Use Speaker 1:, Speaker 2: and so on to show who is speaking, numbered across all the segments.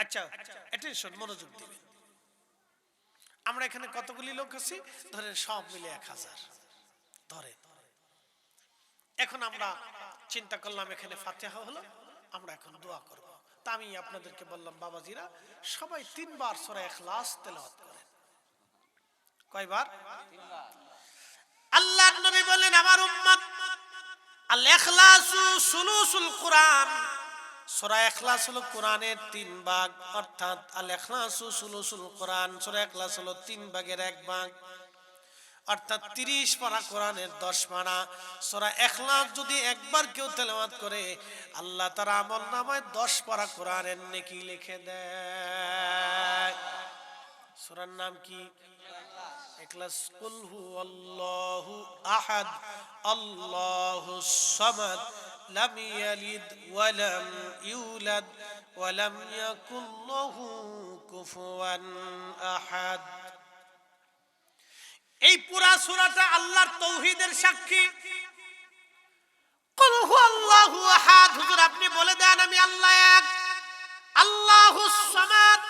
Speaker 1: আচ্ছা, অ্যাটেনশন, মনোযোগ দিবেন। আমরা এখানে কতগুলি লোক আছি? ধরেন সব মিলে 1000 ধরে। এখন আমরা চিন্তা করলাম এখানে ফাতিহা হলো, আমরা এখন দোয়া করব। তা আমি আপনাদেরকে বললাম বাবাজিরা সবাই 3 বার সূরা ইখলাস তেলাওয়াত করেন। কয়বার? 3 বার। আল্লাহর নবী বলেন আমার উম্মত আল ইখলাসু সুলুসুল কুরআন, সূরা ইখলাস হলো কোরআনের 3 ভাগ, অর্থাৎ আল ইখলাসু সুলুসুল কুরআন, সূরা ইখলাস হলো 3 ভাগের 1 ভাগ, অর্থাৎ 30 পারা কোরআনের 10 পারা। সূরা ইখলাস যদি একবার কেউ তেলাওয়াত করে আল্লাহ তার আমলনামায় 10 পারা কোরআনের নেকি লিখে দেয়। সূরার নাম কি? ইখলাস। কুল হুয়াল্লাহু আহাদ আল্লাহুস সামাদ লাম ইয়ালিদ ওয়া লাম ইউলাদ ওয়া লাম ইয়াকুল লাহু কুফুয়ান আহাদ। এই পুরা সূরাটা আল্লাহর তাওহীদের সাক্ষী। কুল হুয়াল্লাহু আহাদ, হুজুর আপনি বলে দেন আমি আল্লাহ এক। আল্লাহুস সামাদ,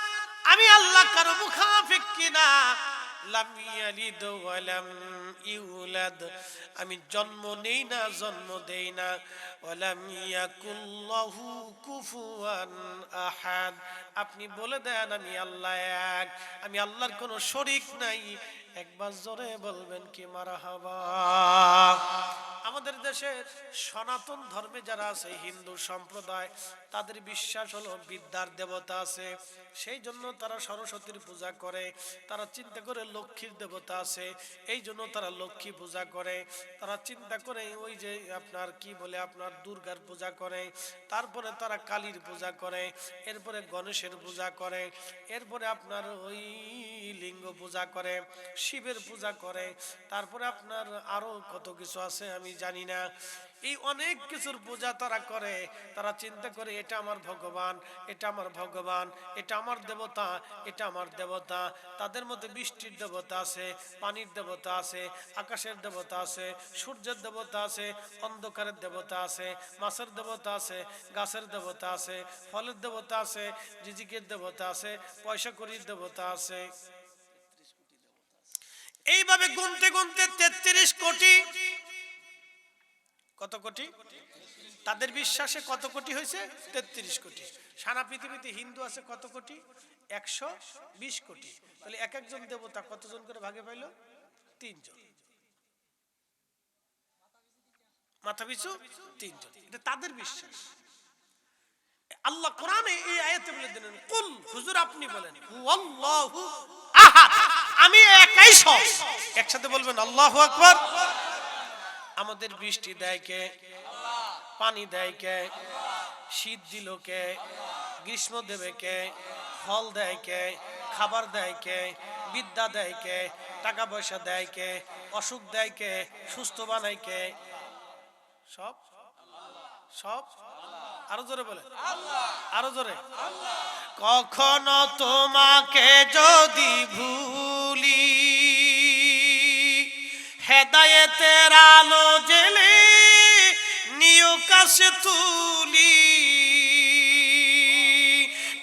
Speaker 1: আমি আল্লাহ কারো মুখাপেক্ষী না। লাম ইয়ালিদ ওয়া লাম ইউলাদ, আমি জন্ম নেই না জন্ম দেই না। ওয়া লাম ইয়াকুল লাহু কুফুয়ান আহাদ, আপনি বলে দেন আমি আল্লাহ এক, আমি আল্লাহর কোনো শরীক নাই। একবার জোরে বলবেন কি মারহাবা। আমাদের দেশের সনাতন ধর্মে যারা আছে হিন্দু সম্প্রদায়, তাদের বিশ্বাস হলো বিদ্যার দেবতা আছে, সেই জন্য তারা সরস্বতীর পূজা করে। তারা চিন্তা করে লক্ষ্মীর দেবতা আছে, এই জন্য তারা লক্ষ্মী পূজা করে। তারা চিন্তা করে ওই যে আপনার কি বলে আপনার দুর্গার পূজা করে। তারপরে তারা কালীর পূজা করে, এরপরে গণেশের পূজা করে, এরপরে আপনার ওই লিঙ্গ পূজা করে, শিবের পূজা করে, তারপরে আপনার আরো কত কিছু আছে আমি জানি না। এই অনেক কিছুর পূজা তারা করে। তারা চিন্তা করে এটা আমার ভগবান, এটা আমার ভগবান, এটা আমার দেবতা, এটা আমার দেবতা। তাদের মধ্যে বৃষ্টির দেবতা আছে, পানির দেবতা আছে, আকাশের দেবতা আছে, সূর্যের দেবতা আছে, অন্ধকারের দেবতা আছে, মাছের দেবতা আছে, গাছের দেবতা আছে, ফলের দেবতা আছে, রিজিকের দেবতা আছে, পয়সা কড়ির দেবতা আছে। এইভাবে গুনতে গুনতে 33 কোটি। কত কোটি? তাদের বিশ্বাসে কত কোটি হয়েছে? 33 কোটি। সারা পৃথিবীতে হিন্দু আছে কত কোটি? 120 কোটি। তাহলে এক একজন দেবতা কতজন করে ভাগে পাইল? 3 জন। মাথা পিছু 3 জন, এটা তাদের বিশ্বাস। আল্লাহ কোরআনে এই আয়াতে বলে দিলেন কুল, হুজুর আপনি বলেন হুয়াল্লাহু আহাদ, আমি একাই সব। একসাথে বলবেন আল্লাহু আকবার। আমাদের বৃষ্টি দেয় কে? পানি দেয় কে? শীত দিল কে? গ্রীষ্ম দেবে কে? ফল দেয় কে? খাবার দেয় কে? বিদ্যা দেয় কে? টাকা পয়সা দেয় কে? অসুখ দেয় কে? সুস্থ বানায় কে? সব সব আরো জোরে বলে, আরো জোরে। কখনো তোমাকে যদি ভুলি, হেদায়েতের আলো জেলে নিও কাছে তুলি,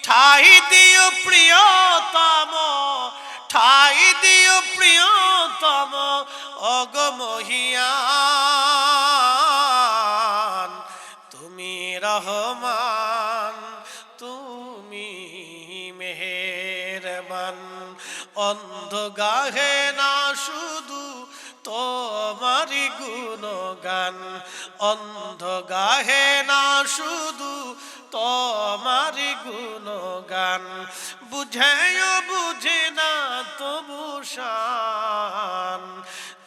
Speaker 1: ঠাই দিও প্রিয়তম, ঠাই দিও প্রিয়তম অগমহিয়ান, তুমি রহমান, তুমি মেহেরবান। অন্ধ গাহে না শুধু তোমারি গুণগান, অন্ধ গাহে না শুধু তোমারি গুণগান, বুঝেও বুঝে না তবু শান,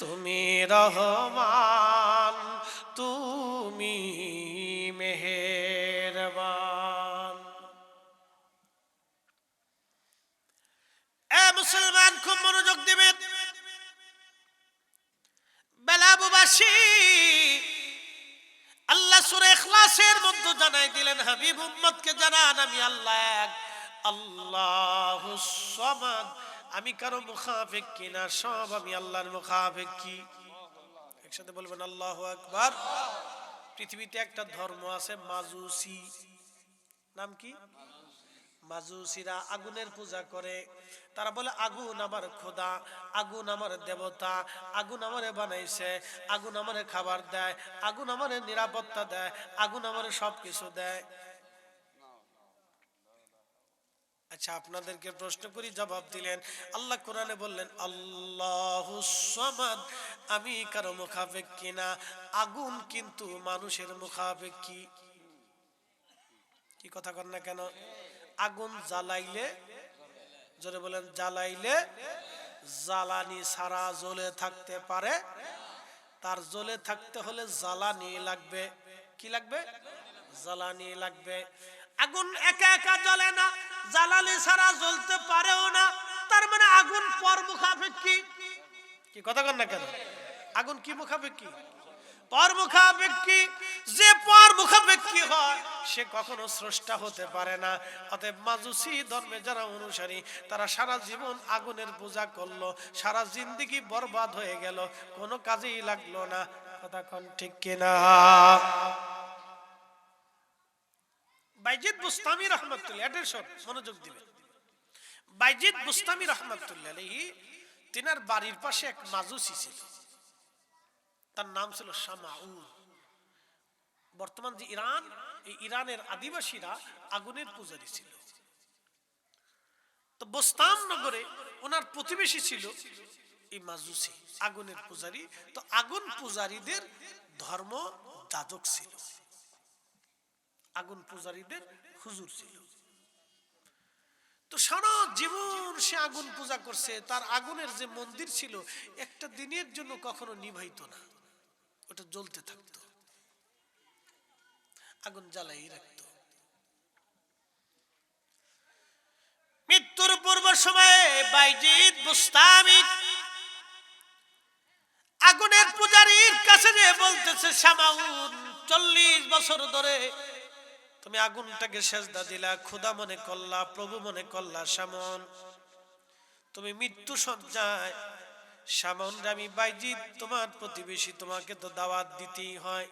Speaker 1: তুমি রহমান, তুমি মেহেরবান। এ মুসলমান খুব মনোযোগ দিবেন। বেলাবুবাসী আল্লাহ সূরা ইখলাসের মধ্যে জানাই দিলেন হাবিব উম্মতকে জানান আমি আল্লাহ এক, আল্লাহুস সামাদ, আমি কারো মুখাপেক্ষী না, সব আমি আল্লাহর মুখাপেক্ষী। একসাথে বলবেন আল্লাহু আকবার। পৃথিবীতে একটা ধর্ম আছে মাজুসি, নাম কি? মাজুসিরা আগুনের পূজা করে, তারা বলে আগুন আমার খোদা, আগুন আমার দেবতা, আগুন আমারে বানাইছে, আগুন আমারে খাবার দেয়, আগুন আমারে নিরাপত্তা দেয়, আগুন আমারে সবকিছু দেয়। আচ্ছা, আপনাদেরকে প্রশ্ন করি, জবাব দিলেন। আল্লাহ কোরআনে বললেন আল্লাহুস সামাদ, আমি কারো মুখাপেক্ষী না। আগুন কিন্তু মানুষের মুখাপেক্ষী। কি কথা কর না কেন? আগুন জ্বালাইলে, জোরে বলেন, জ্বালাইলে জ্বালানি ছাড়া জ্বলে থাকতে পারে। তার জ্বলে থাকতে হলে জ্বালানি লাগবে। কি লাগবে? জ্বালানি লাগবে। আগুন একা একা জ্বলে না, জ্বালানি ছাড়া জ্বলতে পারেও না। তার মানে আগুন পর মুখাপেক্ষী। কি কথা কর না কেন? আগুন কি মুখাপেক্ষী? পর মুখাপেক্ষী। যে পর মুখাপেক্ষী হয় সে কখনো স্রষ্টা হতে পারে না। অতএব মাজুসি ধর্মে যারা অনুসারী, তারা সারা জীবন আগুনের পূজা করলো, সারা জিন্দেগি বরবাদ হয়ে গেল, কোনো কাজেই লাগলো না। কথা কোন ঠিক কিনা? বাইজিদ বুস্তামি রহমাতুল্লাহ, অ্যাটেনশন, মনোযোগ দিবেন। বাইজিদ বুস্তামি রহমাতুল্লাহ আলাইহি, তিনার বাড়ির পাশে এক মাজুসি ছিল, তার নাম ছিল শামাউন। বর্তমান যে ইরান, এই ইরানের আদিবাসীরা আগুনের পূজারী ছিল। তো বোস্তাম নগরে ওনার প্রতিবেশী ছিল এই মাজুসি, আগুনের পূজারী। তো আগুন পূজারীদের ধর্ম যাজক ছিল, আগুন পূজারীদের হুজুর ছিল। তো সারা জীবন সে আগুন পূজা করছে। তার আগুনের যে মন্দির ছিল, একটা দিনের জন্য কখনো নিভাইতো না, ওটা জ্বলতে থাকতো, আগুন জ্বালাই রাখতো। মৃত্যুর পূর্ব সময়ে বাইজিদ বুস্তামি আগুনের পূজারীর কাছে যে বলতেছে, শামাউন, 40 বছর ধরে তুমি আগুনটাকে সেজদা দিলা, খোদা মনে করলা, প্রভু মনে করলা। শামন, তুমি মৃত্যু সজ্জায়। শামন, আমি বাইজিদ তোমার প্রতিবেশী, তোমাকে তো দাওয়াত দিতেই হয়।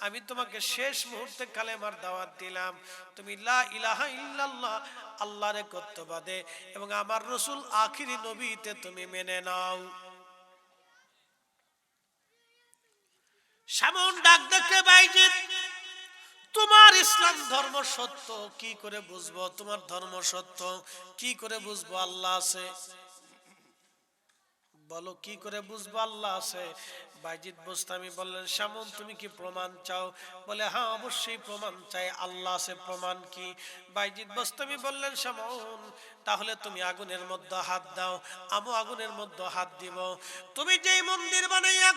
Speaker 1: আমি তোমাকে শেষ মুহূর্তে কালেমার দাওয়াত দিলাম, তুমি লা ইলাহা ইল্লাল্লাহ, আল্লাহর একত্ববাদে এবং আমার রাসূল আখিরি নবীতে তুমি মেনে নাও। শামন ডাক দেখে, বাইজিদ, তোমার ইসলাম ধর্ম সত্য কি করে বুঝবো? তোমার ধর্ম সত্য কি করে বুঝবো আল্লাহ আছে? বলো কি করে বুঝবো আল্লাহ আছে? বাইজিদ বুস্তামি বললেন, শামন, তুমি কি প্রমাণ চাও? বলে, হ্যাঁ, অবশ্যই প্রমাণ চাই, আল্লাহ আছে, প্রমাণ কি? বাইজিদ বুস্তামি বললেন, শামন, তাহলে তুমি আগুনের মধ্যে হাত দাও, আমি আগুনের মধ্যে হাত দিব। তুমি যেই মন্দির বানাইয়া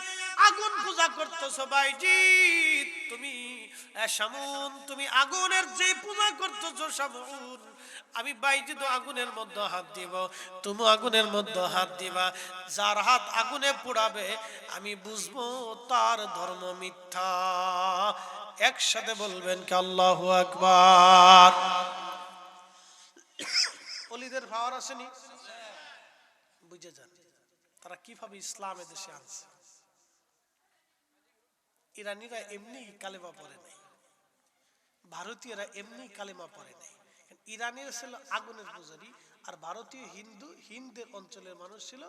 Speaker 1: আগুন পূজা করতেছো বাইজিদ, তুমি শামন, তুমি আগুনের যে পূজা করতেছো শামন, আমি বাইজিদ আগুনের মধ্যে হাত দিব, তুমি আগুনের মধ্যে হাত দিবা। যার হাত আগুনে পোড়াবে আমি বুঝবো তার ধর্ম মিথ্যা। একসাথে বলবেন কি আল্লাহু আকবার? ওলিদের পাওয়ার আসেনি? বুঝে যান তারা কিভাবে ইসলাম এদেশে আনছে। ইরানিরা এমনি কালেমা পড়ে নাই, ভারতীয়রা এমনি কালেমা পড়ে নাই। ইরানের ছিল আগুনের পূজারী, আর ভারতীয় হিন্দের অঞ্চলের মানুষ ছিল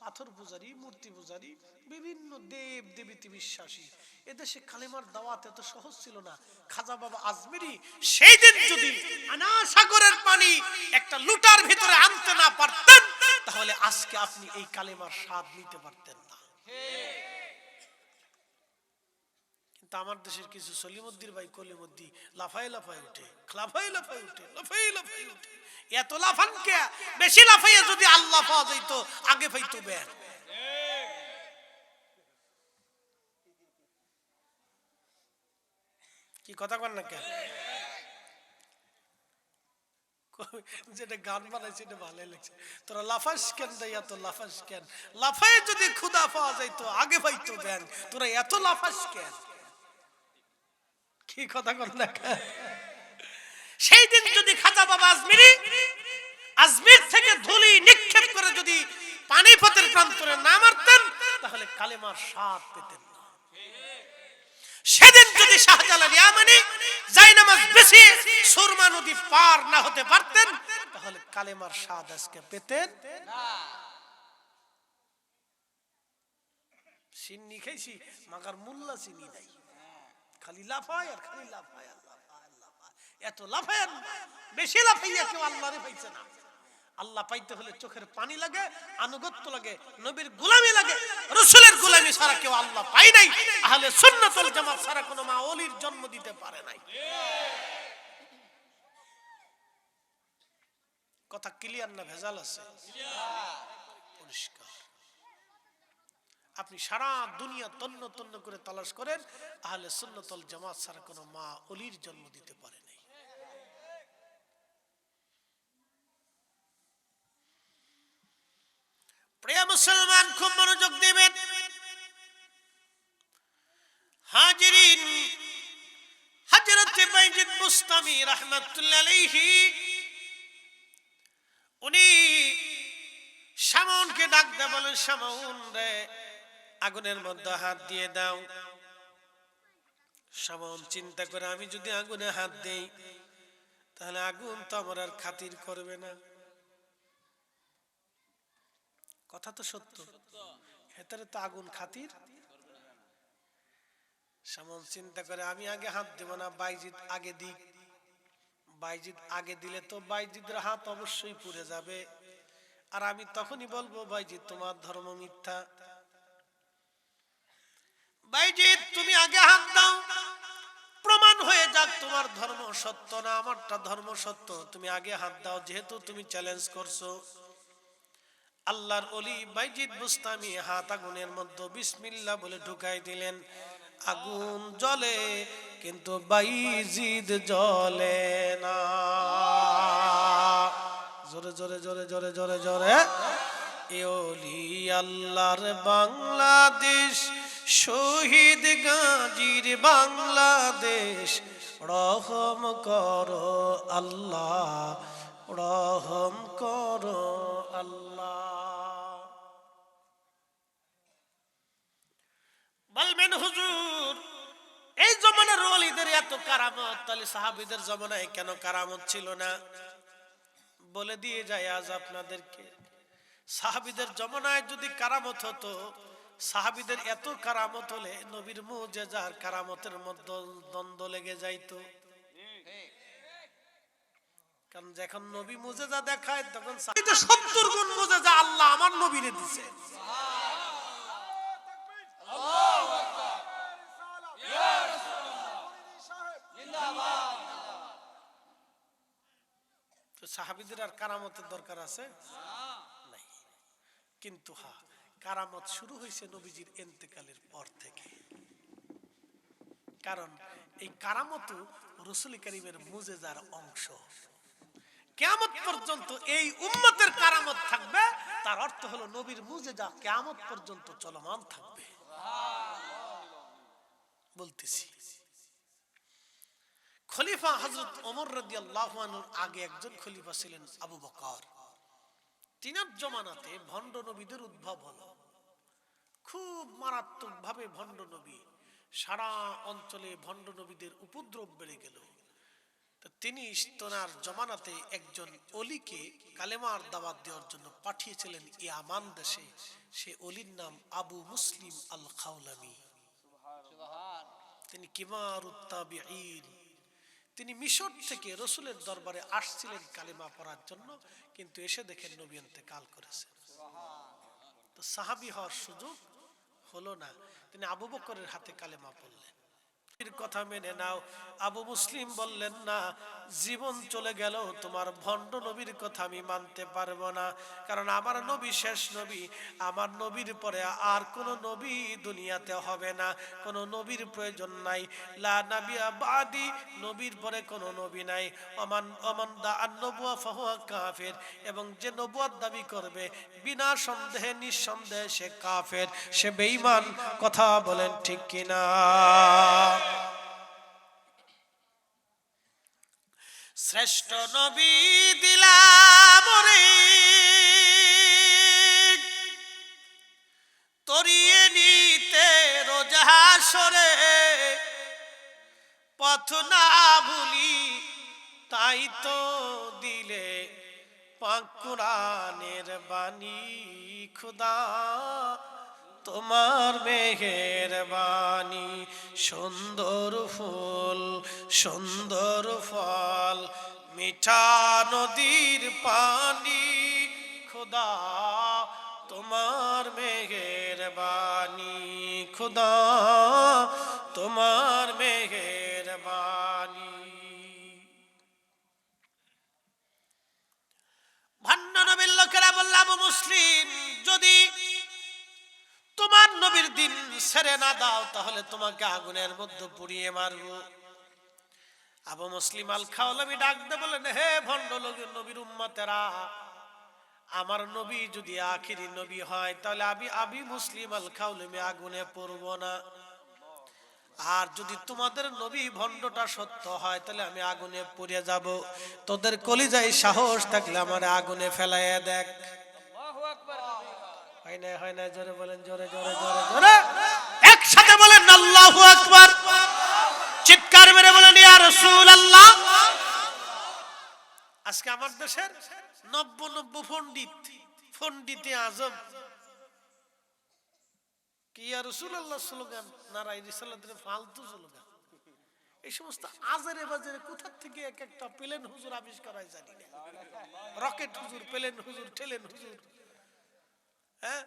Speaker 1: পাথর পূজারী, মূর্তি পূজারী, বিভিন্ন দেব দেবীতে বিশ্বাসী। এদেশে কালেমার দাওয়াত এত সহজ ছিল না। খাজা বাবা আজমিরি সেই দিন যদি আনাসাগরের পানি একটা লুটার ভিতরে আনতে না পারতেন, তাহলে আজকে আপনি এই কালেমার স্বাদ নিতে পারতেন না। কিন্তু আমার দেশের কিছু সলিমুদ্দির ভাই কলিমুদ্দি লাফাই লাফাই উঠে, লাফাই লাফাই উঠে, লাফাই লাফাই উঠে। এত লাফান কে? বেশি লাফাইয়া যদি আল্লাহ পাওয়া যাইতো, আগে পাইতো বের। কি কথা কন না কেন? যেটা গান বানাইছে এটা ভালোই লাগছে। তোরা লাফাস কেন দেয়, এত লাফাস কেন? লাফাই যদি খুদা পাওয়া যাইতো, আগে পাইতো ব্যান। তোরা এত লাফাস কেন? কি কথা কন না কেন? সেই দিন যদি খাজা বাবা আজমির থেকে ধুলি নিক্ষেপ করে যদি পানিপথের প্রান্তরে না মারতেন, তাহলে কালেমার স্বাদ পেতেন না। সেদিন যদি যদি শাহজালাল ইয়ামানি জায়নামাজ বেশি সুরমা নদী পার না হতে পারতেন তাহলে কালেমার স্বাদ আজকে পেতেন না। চিনি খাইছি মাগার মোল্লা চিনি নাই, খালি লাফায় আর খালি লাফায়, আল্লাহ এত লাফায়, বেশি লাফাইয়া কেউ আল্লাহরে পাইছে না। আল্লাহ পাইতে হলে চোখের পানি লাগে, আনুগত্য লাগে, নবীর গোলামি লাগে। রাসূলের গোলামি ছাড়া কেউ আল্লাহ পাই নাই। আহলে সুন্নাত ওয়াল জামাত ছাড়া কোনো মা ওলির জন্ম দিতে পারে নাই। কথা ক্লিয়ার না ভেজাল আছে? পরিষ্কার। আপনি সারা দুনিয়া তন্ন তন্ন করে তালাশ করেন, আহলে সুন্নাত ওয়াল জামাত ছাড়া কোনো মা ওলির জন্ম দিতে পারে নাই। প্রিয় মুসলমান, খুব মনোযোগ দিবেন। হাজিরিন, হযরত বাইজিদ বুস্তামি রাহমাতুল্লাহ আলাইহি উনি শামউনকে ডাক দিয়ে বলেন, শামউন রে, আগুনের মধ্যে হাত দিয়ে দাও। শামউন চিন্তা করে, আমি যদি আগুনে হাত দেই তাহলে আগুন তো আমার আর খাতির করবে না। কথা তো সত্য, ভেতরে তো আগুন খাতির। শামউন চিন্তা করে, আমি আগে হাত দেব না, বাইজিদ আগে দিক। বাইজিদ আগে দিলে তো বাইজিদের হাত অবশ্যই পুড়ে যাবে, আর আমি তখনই বলবো, বাইজিদ তোমার ধর্ম মিথ্যা। বাইজিদ তুমি আগে হাত দাও, প্রমাণ হয়ে যাক তোমার ধর্ম সত্য না আমারটা ধর্ম সত্য। তুমি আগে হাত দাও, যেহেতু তুমি চ্যালেঞ্জ করছো। আল্লাহর ওলি বাইজিদ বুস্তামি হাত আগুনের মধ্যে বিসমিল্লাহ বলে ঢুকাই দিলেন। আগুন জ্বলে কিন্তু বাইজিদ জ্বলে না। জোরে জোরে জোরে জোরে জোরে জোরে। এ ওলি আল্লাহর বাংলাদেশ, শহীদ গাজীর বাংলাদেশ, রহম করো আল্লাহ, রহম করো আল্লাহ। বলবেন হুজুর, এই জমানার ওলিদের এত কারামত, তাহলে সাহাবীদের জমানায় কেন কারামত ছিল না? বলে দিয়ে যায় আজ আপনাদেরকে, সাহাবীদের জমানায় যদি কারামত হতো, সাহাবীদের এত কারামত হলে নবীর মুজিজার কারামতের মধ্যে দ্বন্দ্ব লেগে যাইতো। কারণ যখন নবী মুজিজা দেখায় তখন 70 গুণ মুজিজা আল্লাহ আমার নবীরে দিয়েছে। সাহাবীদের আর কারামতের দরকার আছে নাই। কিন্তু হ্যাঁ, কারামত শুরু হয়েছে নবীজির ইন্তেকালের পর থেকে। কারণ এই কারামত রাসূল করিমের মুজিজার অংশ। কিয়ামত পর্যন্ত এই উম্মতের কারামত থাকবে, তার অর্থ হলো নবীর মুজিজা কিয়ামত পর্যন্ত চলমান থাকবে। বলতেছি, খলিফা হযরত ওমর রাদিয়াল্লাহু আনহুর আগে একজন খলিফা ছিলেন আবু বকর। তিনার জমানাতে ভণ্ড নবীদের উদ্ভব হলো, খুব মারাত্মক ভাবে ভণ্ড নবী, সারা অঞ্চলে ভণ্ড নবীদের উপদ্রব বেড়ে গেল। তো তিনি তোনার জমানাতে একজন অলিকে কালেমার দাওয়াত দেওয়ার জন্য পাঠিয়েছিলেন ইয়ামান দেশে। সে অলির নাম আবু মুসলিম আল খাওলামি। তিনি কিবারুত তাবিঈন। তিনি মিশর থেকে রাসূলের দরবারে আসছিলেন কালেমা পড়ার জন্য, কিন্তু এসে দেখেন নবী ইন্তেকাল করেছেন। তো সাহাবী হওয়ার সুযোগ হলো না, তিনি আবু বকরের হাতে কালেমা পড়লেন। কথা মেনে নাও। আবু মুসলিম বললেন, না, জীবন চলে গেল তোমার ভণ্ড নবীর কথা আমি মানতে পারবো না, কারণ আমার নবী শেষ নবী, আমার নবীর পরে আর কোন নবী দুনিয়াতে হবে না, কোন নবীর প্রয়োজন নাই। লা নাবিয়া বাদি, নবীর পরে কোন নবী নাই। ওমান দা আন-নবুওয়া ফাহুয়া কাফির, এবং যে নবুয়ত দাবি করবে বিনা সন্দেহে নিঃসন্দেহে সে কাফের, সে বেঈমান। কথা বলেন ঠিক কিনা? শ্রেষ্ঠ নবী দিলাম রে, তরিয়ে নিতে রোজ হাসরে, পথ না ভুলি, তাই তো দিলে পাক কুরআনের বাণী। খোদা তোমার মেহেরবানি, সুন্দর ফুল সুন্দর ফল, মিঠা নদীর পানি। খোদা তোমার মেহেরবানি, খোদা তোমার মেহেরবানি। ভণ্ড নবীর লোকেরা বলল, আবু মুসলিম, যদি তোমার নবীর দিন ছেড়ে না দাও তাহলে তোমাকে আগুনের মধ্যে পুড়িয়ে মারবো। আবু মুসলিম আল খাওলামি ডাক দে বলেন, হে ভণ্ড লোকের নবীর উম্মতেরা, আমার নবী যদি আখিরি নবী হয় তাহলে আবি মুসলিম আল খাওলামি আগুনে পড়ব না। আর যদি তোমাদের নবী ভণ্ডটা সত্য হয় তাহলে আমি আগুনে পুড়ে যাব। তোদের কলিজায় সাহস থাকলে আমার আগুনে ফেলাইয়া দেখ। হয় না, জোরে বলেন, জোরে জোরে জোরে জোরে একসাথে বলেন আল্লাহু আকবার। চিৎকার মেরে বলেন ইয়া রাসূলুল্লাহ। আজকে আমার দেশের ৯০ পণ্ডিতে আজম কি ইয়া রাসূলুল্লাহ স্লোগান, নারায়ে রিসালাতের ফালতু স্লোগান। এই সমস্ত আজারে বাজারে কোথা থেকে এক একটা প্লেন হুজুর আবিষ্কার হয় জানি না। রকেট হুজুর, প্লেন হুজুর, ঠেলেন হুজুর, হ্যাঁ,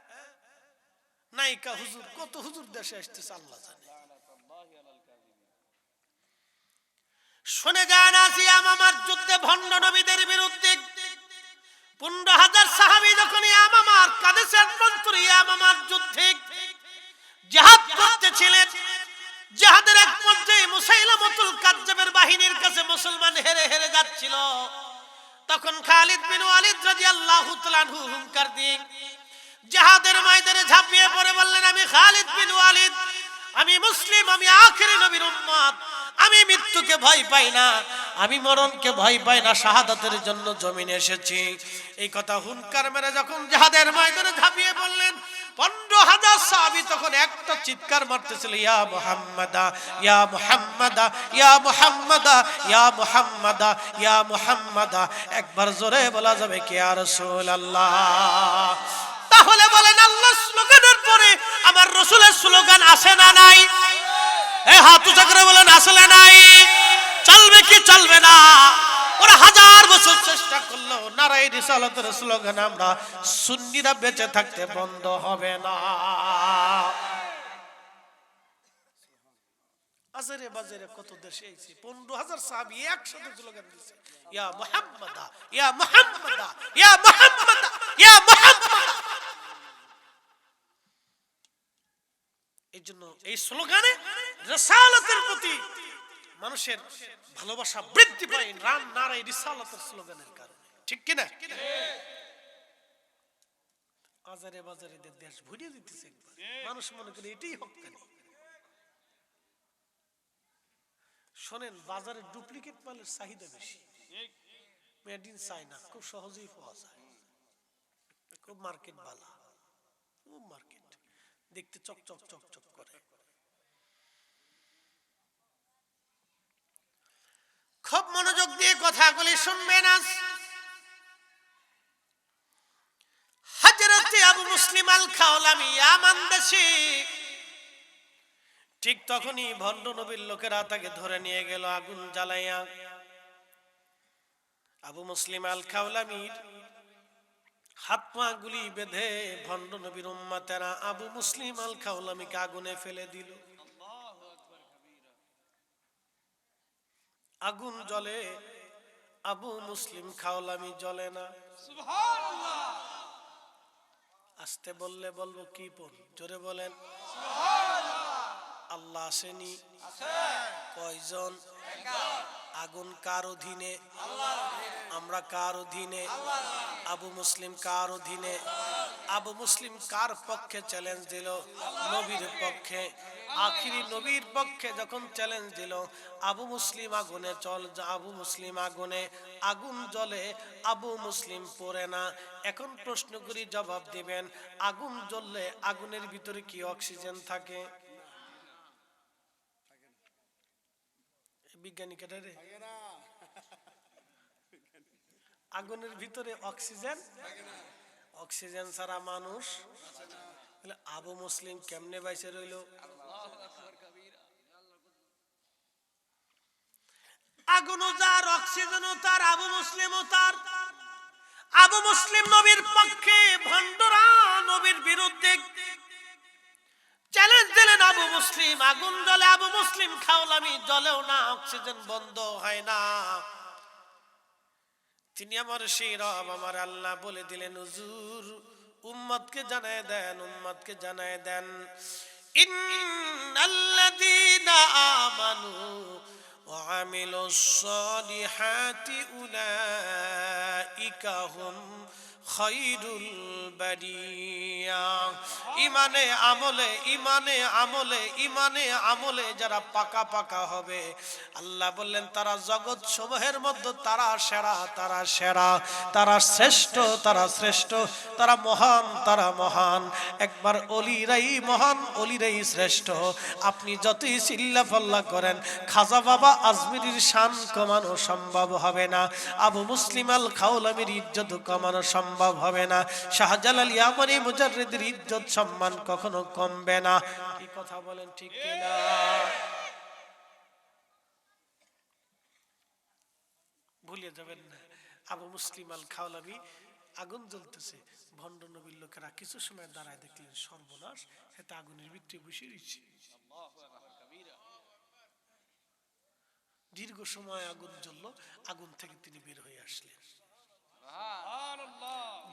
Speaker 1: নায়িকা হুজুর, কত হুজুর দেশে আসতেছে আল্লাহ জানে। শুনে যান, ইয়ামামার যুদ্ধে ভণ্ড নবীদের বিরুদ্ধে ১৫,০০০ সাহাবী যখন ইয়ামামার কাদেশের মন্ত্রী ইয়ামামার যুদ্ধে জিহাদ করতেছিলেন, জিহাদের এক পর্যায়ে মুসাইলামাতুল কাজ্জাবের বাহিনীর কাছে মুসলমান হেরে হেরে যাচ্ছিল। তখন খালিদ বিন ওয়ালিদ রাদিয়াল্লাহু তাআলা আনহু হুঙ্কার দিয়ে জিহাদের ময়দানে ঝাঁপিয়ে পড়ে বললেন, আমি খালিদ বিন ওয়ালিদ, আমি মুসলিম, আমি আখিরি নবীর উম্মত, আমি মৃত্যুকে ভয় পাই না, আমি মরণকে ভয় পাই না, শাহাদাতের জন্য জমিনে এসেছি। এই কথা হুঙ্কার মেরে যখন জিহাদের ময়দানে ঝাঁপিয়ে পড়লেন, ১৫,০০০ সাহাবী তখন একটা চিৎকার মারতেছিল, ইয়া মুহাম্মাদা, ইয়া মুহাম্মাদা, ইয়া মুহাম্মাদা, ইয়া মুহাম্মাদা, ইয়া মুহাম্মাদা। একবার জোরে বলা যাবে কি ইয়া রাসূলুল্লাহ? তাহলে বলেন, আল্লাহর স্লোগানের পরে আমার রাসূলের স্লোগান আছে না নাই? এই হাত উঁচা করে বলেন, আসলে নাই? চলবে কি চলবে না? ওরা ১০০০ বছর চেষ্টা করলো, নারায়ে রিসালাতের স্লোগান আমরা সুন্নিরা বেঁচে থাকতে বন্ধ হবে না। আজরে বাজারে কত দেশে এসে ১৫,০০০ সাহাবী একসাথে স্লোগান দিচ্ছে, ইয়া মুহাম্মাদা, ইয়া মুহাম্মাদা, ইয়া মুহাম্মাদা, ইয়া মুহাম্মাদা। এই জন্য এই স্লোগানে রিসালাতের প্রতি মানুষের ভালোবাসা বৃদ্ধি পায়, নারায়ে রিসালাতের স্লোগানের কারণে। ঠিক কি না? আজারে বাজারে দেশ ভরিয়ে দিতেছে, মানুষ মনে করে এটাই হক্কানি। শোনেন, বাজারে ডুপ্লিকেট মালের চাহিদা বেশি, মেড ইন চায়না খুব সহজেই পাওয়া যায়, খুব মার্কেট ভালো, খুব মার্কেট দেখতে চকচক চকচক করে। খুব মনোযোগ দিয়ে কথাগুলি শুনবেন। আজ হযরত আবু মুসলিম আল খাওলামি ইয়ামান দেশে, ঠিক তখনই ভণ্ড নবীর লোকেরা তাকে ধরে নিয়ে গেল আগুন জ্বালাইয়া। আবু মুসলিম আল খাওলামির হাত পা গুলি বেঁধে ভণ্ড নবীর উম্মতেরা আবু মুসলিম আল খাওলামিকে আগুনে ফেলে দিল। আগুন জ্বলে, আবু মুসলিম খাওলামি জ্বলে না। সুবহানাল্লাহ। আস্তে বললে বলবো কি পড়ি, জোরে বলেন সুবহানাল্লাহ। আল্লাহ আসেনি? কয়জন? আগুন কার অধীনে? আমরা কার অধীনে? আবু মুসলিম কার অধীনে? আবু মুসলিম কার পক্ষে চ্যালেঞ্জ দিল? নবীর পক্ষে। আখিরি নবীর পক্ষে যখন চ্যালেঞ্জ দিল, আবু মুসলিম আগুনে আবু মুসলিম আগুনে, আগুন জ্বলে, আবু মুসলিম পড়ে না। এখন প্রশ্ন করি, জবাব দিবেন, আগুন জ্বললে আগুনের ভিতরে কি অক্সিজেন থাকে? বিজ্ঞানী কেটারে আগুনের ভিতরে অক্সিজেন অক্সিজেন ছাড়া মানুষ আবু মুসলিম কেমনে বাইসে রইল আগুনও যার অক্সিজেনও তার আবু মুসলিমও তার আবু মুসলিম নবীর পক্ষে ভণ্ডরা নবীর বিরুদ্ধে চ্যালেঞ্জ দিলেন আবু মুসলিম আগুন জ্বলে আবু মুসলিম খাওলামি জ্বলেও না অক্সিজেন বন্ধ হয় না তিনি আমার সেই রব আমার আল্লাহ বলে দিলেন হুজুর উম্মতকে জানায় দেন ইন্নাল্লাযীনা আমানু ওয়া আমিলুস সালিহাতি উলাইকা হুম খায়রুল বারিয়া ইমানে আমলে যারা পাকা হবে আল্লাহ বললেন তারা জগৎ সমূহের মধ্যে তারা সেরা তারা শ্রেষ্ঠ তারা মহান একবার ওলিরাই মহান ওলিরাই শ্রেষ্ঠ আপনি যতই চিল্লাফাল্লা করেন খাজা বাবা আজমিরির শান কমানো সম্ভব হবে না আবু মুসলিম আল খাওলামির ইজ্জত কমানো সম্ভব হবে না শাহজালাল ইয়ামানি মুজাররিদের ইজ্জত সম্মান কখনো কমবে না কি কথা বলেন ঠিক কিনা ভুলে যাবেন না আবু মুসলিম আল খাওলামি আগুন জ্বলতেছে ভণ্ড নবীর লোকেরা কিছু সময় দাঁড়ায় দেখলেন সর্বনাশ এতে আগুনের ভিতরে বসে রয়েছে দীর্ঘ সময় আগুন জ্বললো আগুন থেকে তিনি বের হয়ে আসলেন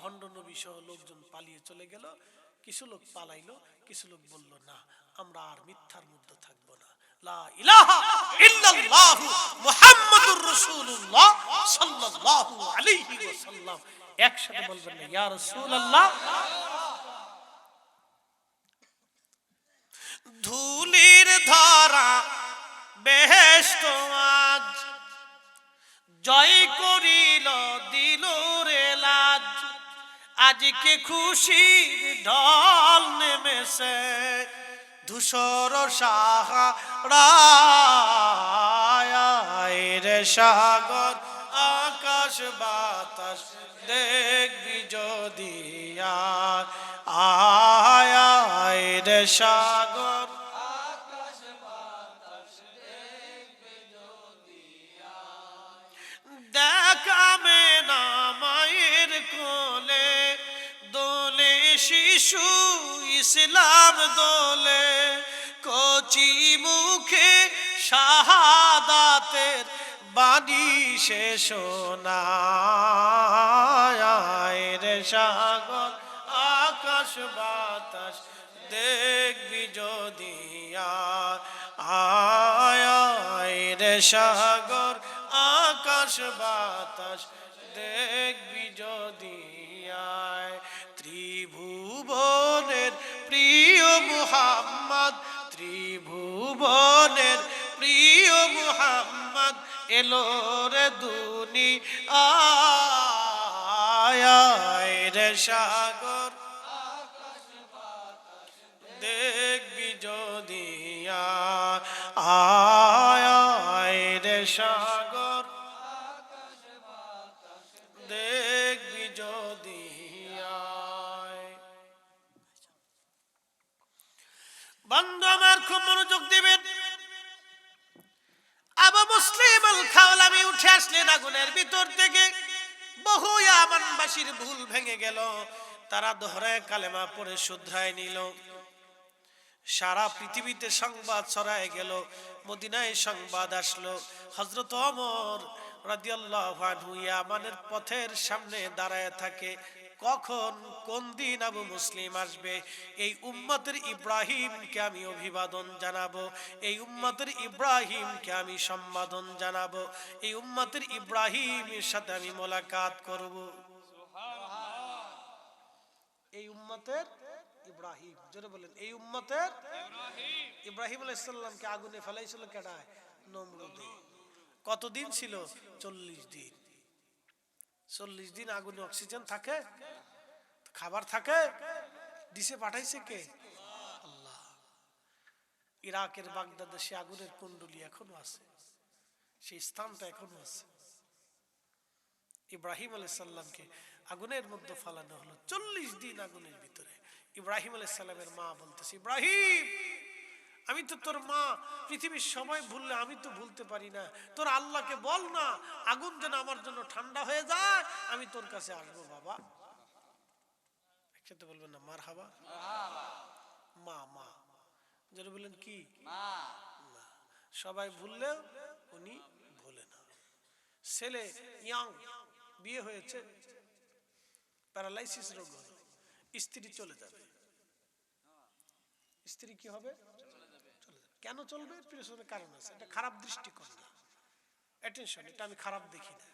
Speaker 1: ভণ্ড নবী সহ লোকজন পালিয়ে চলে গেল কিছু লোক পালাইলো কিছু লোক বলল না আমরা আর মিথ্যার মধ্যে থাকবো না লা ইলাহা ইল্লাল্লাহ মুহাম্মাদুর রাসূলুল্লাহ সাল্লাল্লাহু আলাইহি ওয়াসাল্লাম একসাথে বলবেন না ইয়া রাসূলুল্লাহ ধুলির ধরা বেহেশত আজ জয় করিল দিল রে লাজ আজকে খুশির ঢল নেমেছে ধূসর সাহারায় রে সাগর আকাশ বাতাস দেখবি যদি আয় রে সাগর দেখাবে না মায়ের কোলে দোলে শিশু ইসলাম দোলে কচি মুখে শাহাদাতের বাণী সে শোনায় রে সাগর আকাশ বাতাস দেখবি যদি আয় রে সাগর আকাশ বাতাস দেখবি যদি আয় ত্রিভুবনের প্রিয় মুহাম্মদ ত্রিভুবনের প্রিয় মুহাম্মদ এলো রে দুনিয়ায় রে সাগর দেখবি যদি আয় রে সাগর দেখবি যদি বন্ধু আমার খুব মনোযোগ দিবেন আবু মুসলিম আল খাওলামি উঠে আসলেন আগুনের ভিতর থেকে বহু ইয়ামানবাসীর ভুল ভেঙে গেল তারা দোহরায় কালেমা পড়ে শুধরায় নিল সারা পৃথিবীতে সংবাদ ছড়ায় গেল মদিনায় সংবাদ আসলো হযরত ওমর রাদিয়াল্লাহু আনহু ইয়ামানের পথের সামনে দাঁড়ায় থাকে কখন কোন দিন আবু মুসলিম আসবে এই উম্মতের ইব্রাহিমকে আমি অভিবাদন জানাবো এই উম্মতের ইব্রাহিমকে আমি সম্বোধন জানাবো এই উম্মতের ইব্রাহিমের সাথে আমি মোলাকাত করব এই উম্মতের ইব্রাহিম জোরে বলেন এই উম্মতের ইব্রাহিম আলাইহিস সালামকে আগুনে ফেলাইছিল কেডায় নমরুদে কতদিন ছিল 40 দিন 40 দিন আগুনে অক্সিজেন থাকে খাবার থাকে দিশে পাঠাইছে কে আল্লাহ ইরাকের বাগদাদে সে আগুনের কুণ্ডলী এখনো আছে সেই স্থানটা এখনো আছে। ইব্রাহিম আলাইহিস সালামকে আগুনের মধ্যে ফালানো হলো, 40 দিন আগুনের ভিতরে। ইব্রাহিম আলাইহিস সালামের মা বলতেছে, ইব্রাহিম আমি তো তোর মা, পৃথিবীর সবাই ভুললে আমি তো ভুলতে পারি না, তোর আল্লাহকে বল না আগুন যেন আমার জন্য ঠান্ডা হয়ে যায়, আমি তোর কাছে আসবো বাবা। একসাথে বলবেন না মারহাবা। মা মা যেন বললেন কি মা। সবাই ভুললেও উনি ভুলে না। ছেলে ইয়াং, বিয়ে হয়েছে, প্যারালাইসিস রোগ হলো, স্ত্রী চলে যাবে। স্ত্রী কি হবে? চলে যাবে। কেন চলবে? পিছনে কারণ আছে। এটা খারাপ দৃষ্টিকোণ না, অ্যাটেনশন, এটা আমি খারাপ দেখি না।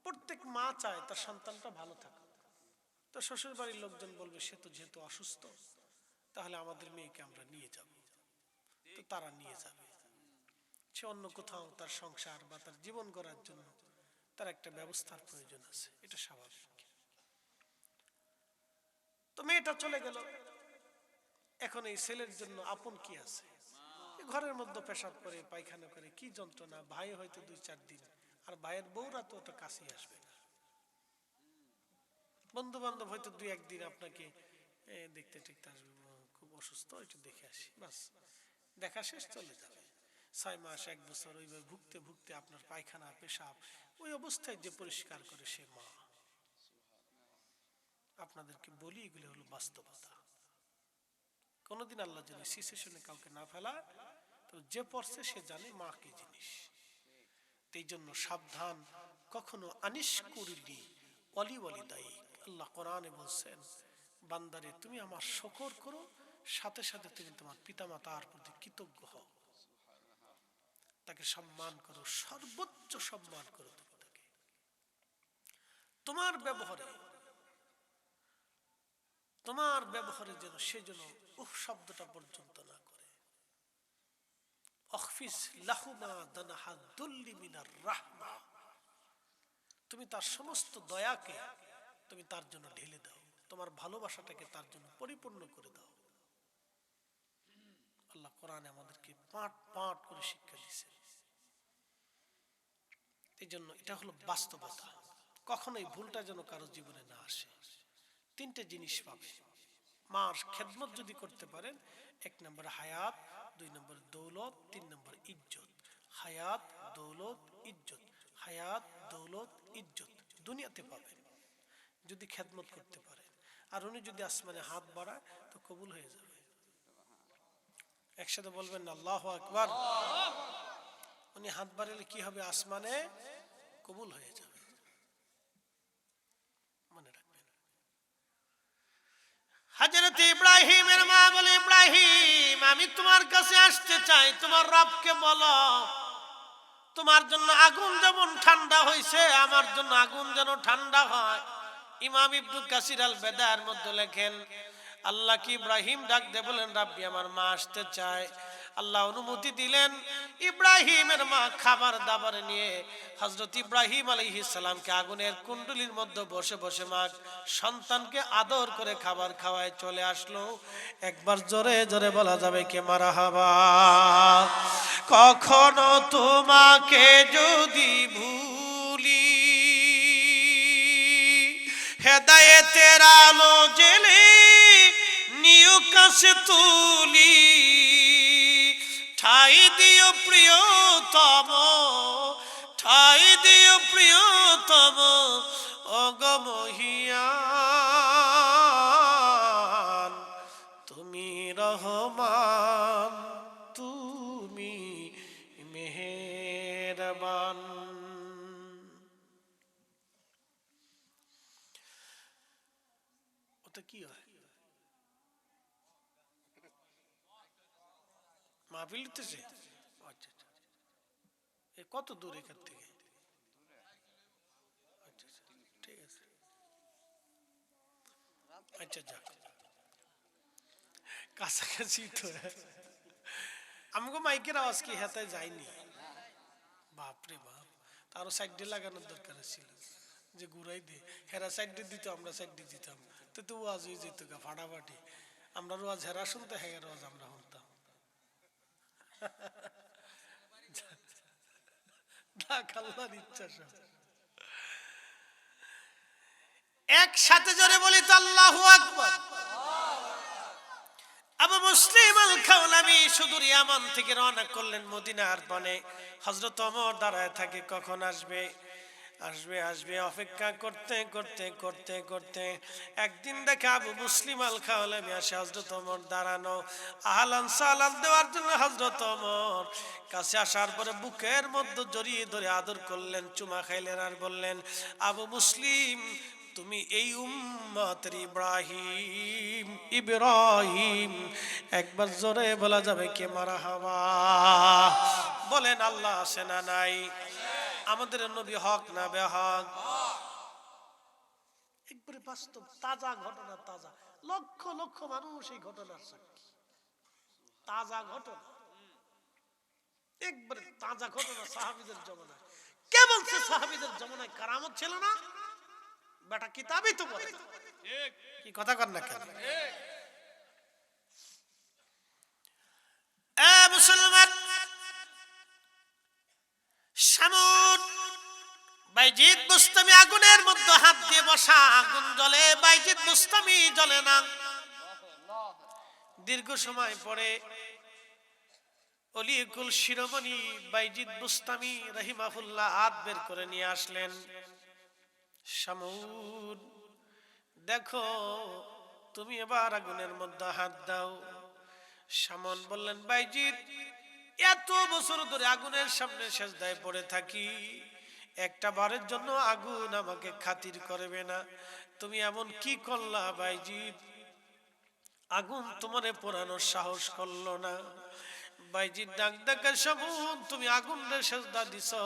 Speaker 1: প্রত্যেক মা চায় তার সন্তানটা ভালো থাকুক। তো শ্বশুর বাড়ির লোকজন বলবে সে তো যেহেতু অসুস্থ, তাহলে আমাদের মেয়েকে আমরা নিয়ে যাব। তো তারা নিয়ে যাবে। সে অন্য কোথাও তার সংসার বা তার জীবন গড়ার জন্য তার একটা ব্যবস্থার প্রয়োজন আছে, এটা স্বাভাবিক। তো মেয়েটা চলে গেল। এখন এই ছেলের জন্য আপন কি আছে? ঘরের মধ্যে পেশাব করে, পায়খানা করে, কি যন্ত্রণা। ভাই হয়তো 2-4 দিন, আর ভাইয়ের বউরা তো ওটা কাছেই আসবে না। বন্ধু বান্ধব হয়তো 2-1 দিন আপনাকে দেখতে টেকতে আসবে, খুব অসুস্থ, একটু দেখে আসি, বাস, দেখা শেষ, চলে যাবে। 6 মাস 1 বছর ওইভাবে ভুগতে ভুগতে আপনার পায়খানা পেশাব ওই অবস্থায় যে পরিষ্কার করে সে মা। আপনাদেরকে বলি এগুলো হলো বাস্তবতা। কোনদিন আল্লাহ যদি সিচুয়েশনে কাউকে না ফেলায়, তো যে পড়ছে সে জানে মা কি জিনিস। এই জন্য সাবধান, কখনো আনিশ করিলি ওয়ালি ওয়ালি দায়ী। আল্লাহ কোরআনে বলছেন, বান্দারে তুমি আমার শুকর করো, সাথে সাথে তুমি তোমার পিতামাতার প্রতি কৃতজ্ঞ হও, তাকে সম্মান করো, সর্বোচ্চ সম্মান করো। তুমি তাকে তোমার ব্যবহারে যেন সে যেন উহ শব্দটা পর্যন্ত না করে। অখফিস লাহুমা দানাহা দুল্লি মিনার রাহমা, তুমি তার সমস্ত দয়াকে তুমি তার জন্য ঢেলে দাও, তোমার ভালোবাসাটাকে তার জন্য পরিপূর্ণ করে দাও। আল্লাহ কোরআনে আমাদেরকে পাঠ পাঠ করে শিক্ষা দিয়েছে। এই জন্য এটা হলো বাস্তবতা। কখনোই ভুলটা যেন কারো জীবনে না আসে। 3টে জিনিস পাবে। মার খেদমত যদি করতে পারেন, 1 নম্বর হায়াত, 2 নম্বর দৌলত, 3 নম্বর ইজ্জত। হায়াত, দৌলত, ইজ্জত। হায়াত, দৌলত, ইজ্জত দুনিয়াতে পাবেন যদি খেদমত করতে পারেন। আর উনি যদি আসমানে হাত বাড়ায় তো কবুল হয়ে যাবে। একসাথে বলবেন আল্লাহু আকবার। উনি হাত বাড়ালে কি হবে? আসমানে কবুল হয়ে যাবে। মনে রাখবেন। হযরত ইব্রাহিমের মা বলে, ইব্রাহিম আমি তোমার কাছে আসতে চাই, তোমার রবকে বলো তোমার জন্য আগুন যেমন ঠান্ডা হয়েছে, আমার জন্য আগুন যেন ঠান্ডা হয়। ইমাম ইবনে কাসির আল বেদার মধ্যে লেখেন, আল্লাহ কি ইব্রাহিম ডাক দিয়ে বলেন, রাব্বি আমার মা আসতে চায়। আল্লাহ অনুমতি দিলেন। ইব্রাহিমের মা খাবার দাবার নিয়ে হযরত ইব্রাহিম আলাইহিস সালামকে আগুনের কুণ্ডুলির মধ্যে বসে বসে মা সন্তানকে আদর করে খাবার খাওয়ায় চলে আসলো। একবার জোরে জোরে বলা যাবে কে মারহাবা। কখনো তোমাকে যদি ভুলি, হেদায়েতের আলো জেলে নিউ কাছে তুলি, ঠাই দিও প্রিয়তম, ঠাই দিও প্রিয়তম ওগো মহিয়ান, তুমি রহমান, তুমি মেহেরবান। ওটা কি হয়? মাহফিল দিতেছে? আচ্ছা আচ্ছা, এ কত দূর এখান থেকে? আচ্ছা আচ্ছা, ঠিক আছে। আচ্ছা যাক, কাছাকাছি তো। আমাকে মাইকের আওয়াজ কি হেতায় যায়নি? বাপরে বাপ, তারও সাইড দিয়ে লাগানোর দরকার ছিল, যে ঘুরাই দে, হেরা সাইড দিয়ে দিত, আমরা সাইড দিয়ে দিতাম, তো তো ওয়াজ হয়ে যেত গা ফাটাফাটি। আমরা রোয়াজ হেরা শুনতে, হ্যাঁ রোয়াজ আমরা শুনতাম। আল্লাহর ইচ্ছা সব। একসাথে জোরে বলি তো আল্লাহু আকবার। আবু মুসলিম আল খাওলামি সুদূর ইয়ামান থেকে রওনা করলেন মদিনার পানে। হযরত ওমর দাঁড়ায় থাকে কখন আসবে আসবে আসবে, অপেক্ষা করতে করতে করতে করতে একদিন দেখে আবু মুসলিম আল খাওলামি আসে। হযরত ওমর দাঁড়ানো, আহলান সালাম দেওয়ার জন্য হযরত ওমর কাছে আসার পরে বুকের মধ্যে জড়িয়ে ধরে আদর করলেন, চুমা খাইলেন আর বললেন, আবু মুসলিম তুমি এই উম্মতের ইব্রাহিম ইব্রাহিম। একবার জোরে বলা যাবে কে মারহাবা? বলেন আল্লাহ আছে না নাই? আমাদের নবী হক না বেহক? একবারে বাস্তব তাজা ঘটনা, তাজা লক্ষ লক্ষ মানুষ এই ঘটনার সাক্ষী। তাজা ঘটনা, একবারে তাজা ঘটনা সাহাবীদের জমানায়। কে বলছে সাহাবীদের জমানায় কারামত ছিল না? বেটা কিতাবই তো বলে। কি কথা কর না কেন? এ মুসলমান, শামুন বাইজিদ বুস্তামি আগুনের মধ্যে হাত দিয়ে বসা, আগুন জ্বলে, বাইজিদ বুস্তামি জ্বলে না। দীর্ঘ সময় পরে অলিকুল শিরোমণি বাইজিদ বুস্তামি রাহিমাহুল্লাহ হাত বের করে নিয়ে আসলেন। শামুন দেখো, তুমি এবার আগুনের মধ্যে হাত দাও। শামুন বললেন, বাইজিদ এত বছর ধরে আগুনের সামনে সেজদায় পড়ে থাকি, একটা বারের জন্য আগুন আমাকে খাতির করবে না? তুমি এমন কি করলা বাইজিদ, আগুন তোমারে পোড়ানোর সাহস করলো না? বাইজিদ ডাক ডাকে, শামুন তুমি আগুনের সেজদা দিছো,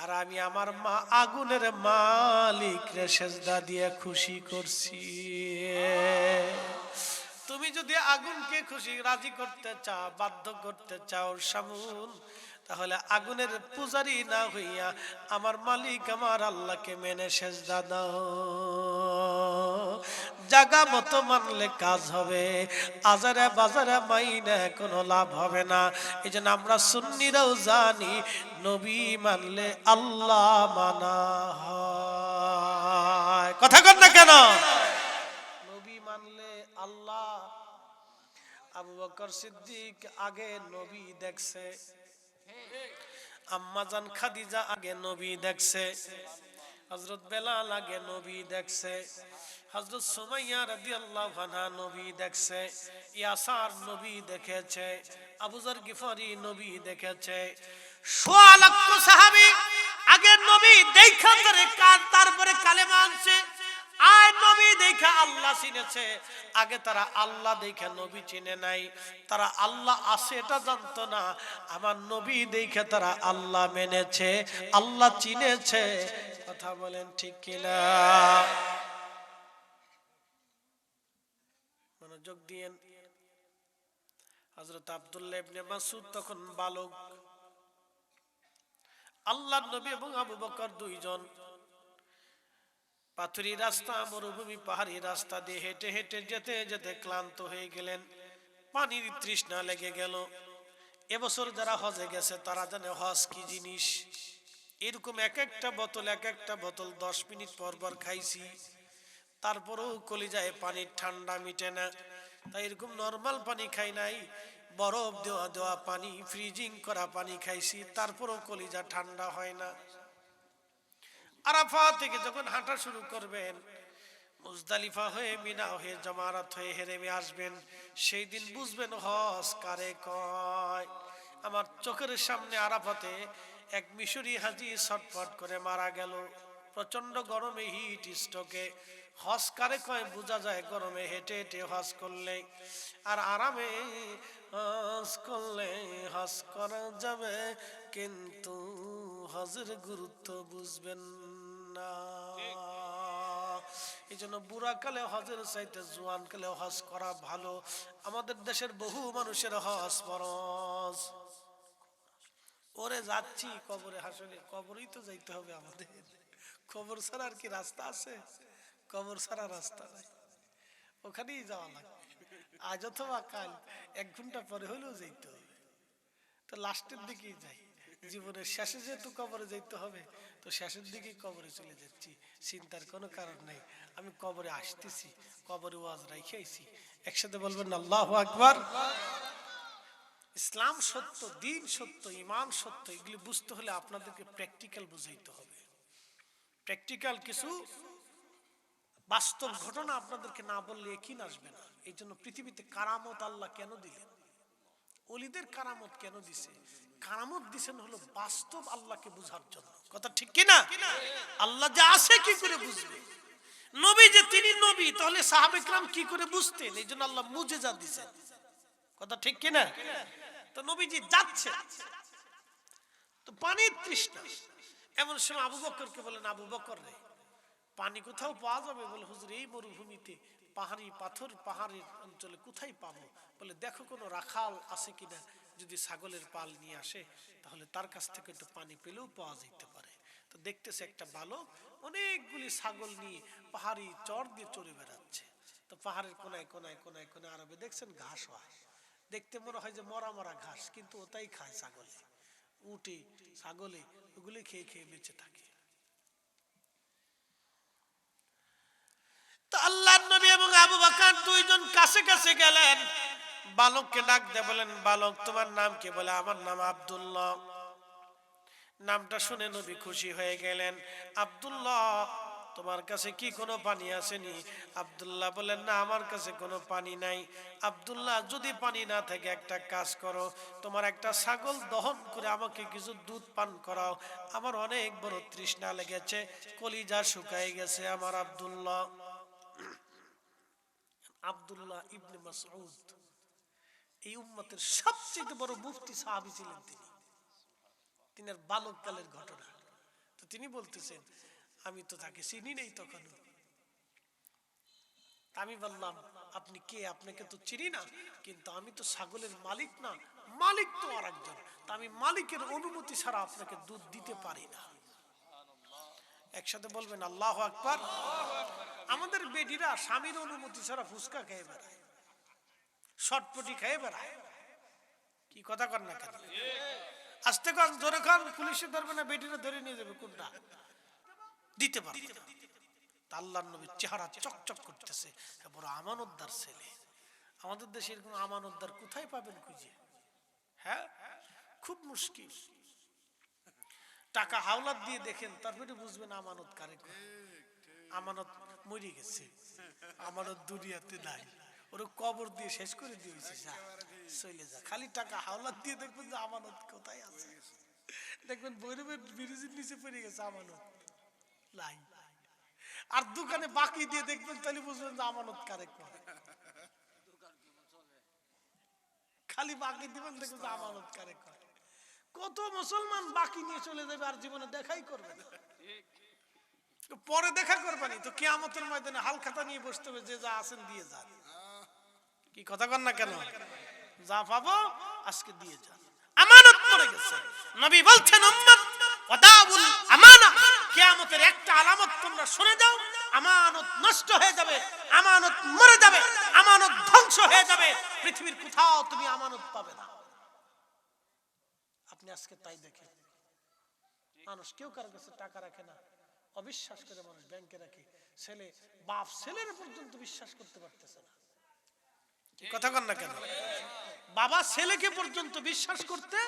Speaker 1: আর আমি আমার মা আগুনের মালিক রে সেজদা দিয়ে খুশি করছি। তুমি যদি আগুনকে খুশি রাজি করতে চাও, বাধ্য করতে চাও শামুন, তাহলে আগুনের পূজারি না হইয়া আমার মালিক আমার আল্লাহকে মেনে সেজদা দাও। জাগা মতো মানলে কাজ হবে, আজারে বাজারে মাইনে কোনো লাভ হবে না। এই জন্য আমরা সুন্নিরাও জানি, নবী মানলে আল্লাহ মানা হয়। কথা কর না কেন? নবী মানলে আল্লাহ। আবু বকর সিদ্দিক আগে নবী দেখছে, আম্মা জান খাদিজা আগে নবী দেখছে, হযরত বেলাল আগে নবী দেখছে, হযরত সুমাইয়া রাদিয়াল্লাহু আনহা নবী দেখছে, ইয়াসার নবী দেখেছে, আবু যর গিফারি নবী দেখেছে। সোয়া লক্ষ সাহাবী আগে নবী দেখা তারপরে কালেমা আনছে। আর নবী দেখা আল্লাহ চিনেছে, আগে তারা আল্লাহ দেখা নবী চিনে নাই। তারা আল্লাহ আছে এটা জানতো না, আমার নবী দেখে তারা আল্লাহ মেনেছে, আল্লাহ চিনেছে। কথা বলেন ঠিক কিনা? মনোযোগ দিয়েন। হযরত আব্দুল্লাহ ইবনে মাসউদ তখন বালক। আল্লাহর নবী এবং আবু বকর দুইজন পাথুরি রাস্তা, মরুভূমি পাহাড়ি রাস্তা দিয়ে হেঁটে হেঁটে যেতে যেতে ক্লান্ত হয়ে গেলেন, পানির তৃষ্ণা লেগে গেল। এবছর যারা হজে গেছে তারা জানে হজ কি জিনিস। এরকম এক একটা বোতল 10 মিনিট পর পর খাইছি, তারপরেও কলিজায় পানির ঠান্ডা মিটে না। তাই এরকম নর্মাল পানি খাই নাই, বরফ দেওয়া দেওয়া পানি, ফ্রিজিং করা পানি খাইছি, তারপরেও কলিজা ঠান্ডা হয় না। আরাফা থেকে যখন হাঁটা শুরু করবেন, মুজদালিফা হয়ে মিনা হয়ে জামারাত হয়ে হেরেমে আসবেন, সেই দিন বুঝবেন হজ কারে কয়। আমার চোখের সামনে আরাফাতে এক মিশরি হাজি ছটফট করে মারা গেল, প্রচন্ড গরমে হিট স্ট্রোকে। হজ কারে কয় বোঝা যায় গরমে হেঁটে হেঁটে হজ করলে, আর আরামে হজ করলে হজ করা যাবে, কিন্তু হজের গুরুত্ব বুঝবেন না। এই জন্য বুড়া কালে হজের চাইতে জোয়ান কালে হজ করা ভালো। আমাদের দেশের বহু মানুষের হজ ফরজ। ওরে যাচ্ছি কবরে, হাসলে কবরেই তো যাইতে হবে আমাদের, কবর ছাড়া আর কি রাস্তা আছে? কবর ছাড়া রাস্তা নাই, ওখানেই যাওয়া লাগবে। আজ অথবা কাল 1 ঘন্টা পরে হলেও যাইতে হবে। তো লাস্টের দিকেই যাই, জীবনের শেষে যেহেতু কবরে যাইতে হবে, তো শেষের দিকে কবরে চলে যাচ্ছি, চিন্তার কোনো কারণ নেই। আমি কবরে আসতেছি, কবরে ওয়াজ রাইখাইছি। একসাথে বলবেন আল্লাহু আকবার। ইসলাম সত্য, দিন সত্য, ঈমান সত্য, এগুলি বুঝতে হলে আপনাদেরকে প্র্যাকটিক্যাল বুঝাইতে হবে। প্র্যাকটিক্যাল কিছু বাস্তব ঘটনা আপনাদেরকে না বললে একই আসবে না। এই জন্য পৃথিবীতে কারামত আল্লাহ কেন দিলেন, ওলিদের কারামত কেন দিছে? কারামত দিছেন হলো বাস্তব আল্লাহকে বুঝার জন্য। কথা ঠিক কিনা? আল্লাহ যে আছে কি করে বুঝবে? নবী যে তিনি নবী, তাহলে সাহাবে کرام কি করে বুঝতেন? এই জন্য আল্লাহ মুজিজা দিছেন। কথা ঠিক কিনা? তো নবীজি যাচ্ছে, তো পানির তৃষ্ণা। এমন সময় আবু বকরকে বলেন, আবু বকর রে, পানি কোথাও পাওয়া যাবে? বলে হুজুর এই মরুভূমিতে পাহাড়ি পাথর পাহাড়ের অঞ্চলে কোথায় পাবো? বলে দেখো কোনো রাখাল আছে কিনা, যদি ছাগলের পাল নিয়ে আসে তাহলে তার কাছ থেকে একটু পানি পেলেও পাওয়া যেতে পারে। তো দেখতেছে একটা বালক অনেকগুলি ছাগল নিয়ে পাহাড়ি চর দিয়ে চড়ে বেড়াচ্ছে। তো পাহাড়ের কোনায় কোনায় কোনায় কোনায় আরবে দেখছেন ঘাস হয়, দেখতে মনে হয় যে মরা মরা ঘাস, কিন্তু ওটাই খায় ছাগলে, উটে ছাগলে, ওগুলি খেয়ে খেয়ে বেঁচে থাকে। তো আল্লাহর নবী এবং আবু বকর দুইজন কাছে কাছে গেলেন, বালককে ডাক দিয়ে বলেন, বালক তোমার নাম কি? বলে আমার নাম আব্দুল্লাহ। নামটা শুনে নবী খুশি হয়ে গেলেন। আব্দুল্লাহ, তোমার কাছে কি কোনো পানি আসেনি? আব্দুল্লাহ বলেন, না আমার কাছে কোনো পানি নাই। আব্দুল্লাহ, যদি পানি না থাকে একটা কাজ করো, তোমার একটা ছাগল দহন করে আমাকে কিছু দুধ পান করাও, আমার অনেক বড় তৃষ্ণা লেগেছে, কলিজা শুকায় গেছে আমার। আব্দুল্লাহ, আব্দুল্লাহ ইবনে মাসউদ এই উম্মতের সবচেয়ে বড় মুফতি সাহাবী ছিলেন তিনি। তিনার বালককালের ঘটনা। তো তিনি বলতেছেন, আমি তো তাকে চিনি নেই তখন। আমি বললাম, আপনি কে? আপনাকে তো চিনি না, কিন্তু আমি তো ছাগলের মালিক না, মালিক তো আরেকজন, তা আমি মালিকের অনুমতি ছাড়া আপনাকে দুধ দিতে পারি না। একসাথে বলবেন আল্লাহু আকবার। আমাদের বেটিরা স্বামীর অনুমতি ছাড়া ফুসকা খেয়ে বেড়ায়, শটপটি খেয়ে বেড়ায়। কি কথা কর না কেন? আস্তে কন, জোরে কন, পুলিশে ধরবে না, বেটিরা ধরে নিয়ে যাবে। কোনটা দিতে পারবে না। আল্লাহর নবীর চেহারা চকচক করতেছে, বড় আমানতদার ছেলে। আমাদের দেশে এরকম আমানতদার কোথায় পাবেন খুঁজে? হ্যাঁ, খুব মুশকিল। টাকা হাওলাত দিয়ে দেখেন, তারপরে বুঝবেন আমানত কারে কয়। আমানত মরে গেছে, আমানত দুনিয়াতে নাই, ওর কবর দিয়ে শেষ করে দিয়েছে, যা চলে যা। খালি টাকা হাওলাত দিয়ে দেখবেন যে আমানত কোথায় আছে। দেখবেন বৈরবের ব্রিজের নিচে পড়ে গেছে আমানত লাই। আর দোকানে বাকি দিয়ে দেখবেন, তাহলে বুঝবেন যে আমানত কারে কয়। খালি বাকি দিবেন, দেখবেন যে আমানত কারে কয়। কত মুসলমান বাকি নিয়ে চলে যাবে আর জীবনে দেখাই করবে না। পরে দেখা করবানি তো কিয়ামতের ময়দানে হালখাতা নিয়ে বসতে হবে, যে যা আছেন দিয়ে যান। কি কথা কন না কেন? যা পাবো আজকে দিয়ে যান। আমানত পড়ে গেছে। নবী বলছেন, উম্মত ওয়াদাউল আমানা, কিয়ামতের একটা আলামত তোমরা শুনে যাও, আমানত নষ্ট হয়ে যাবে, আমানত মরে যাবে, আমানত ধ্বংস হয়ে যাবে। পৃথিবীর কোথাও তুমি আমানত পাবে না। আপনি আজকে তাই দেখেন, মানুষ কেউ কারো কাছে টাকা রাখে না, অবিশ্বাস করে মানুষ ব্যাংকে রাখে। ছেলে বাপ ছেলের পর্যন্ত বিশ্বাস করতে পারতেছে না। কথা কন না কেন? বাবা ছেলেকে পর্যন্ত বিশ্বাস করতে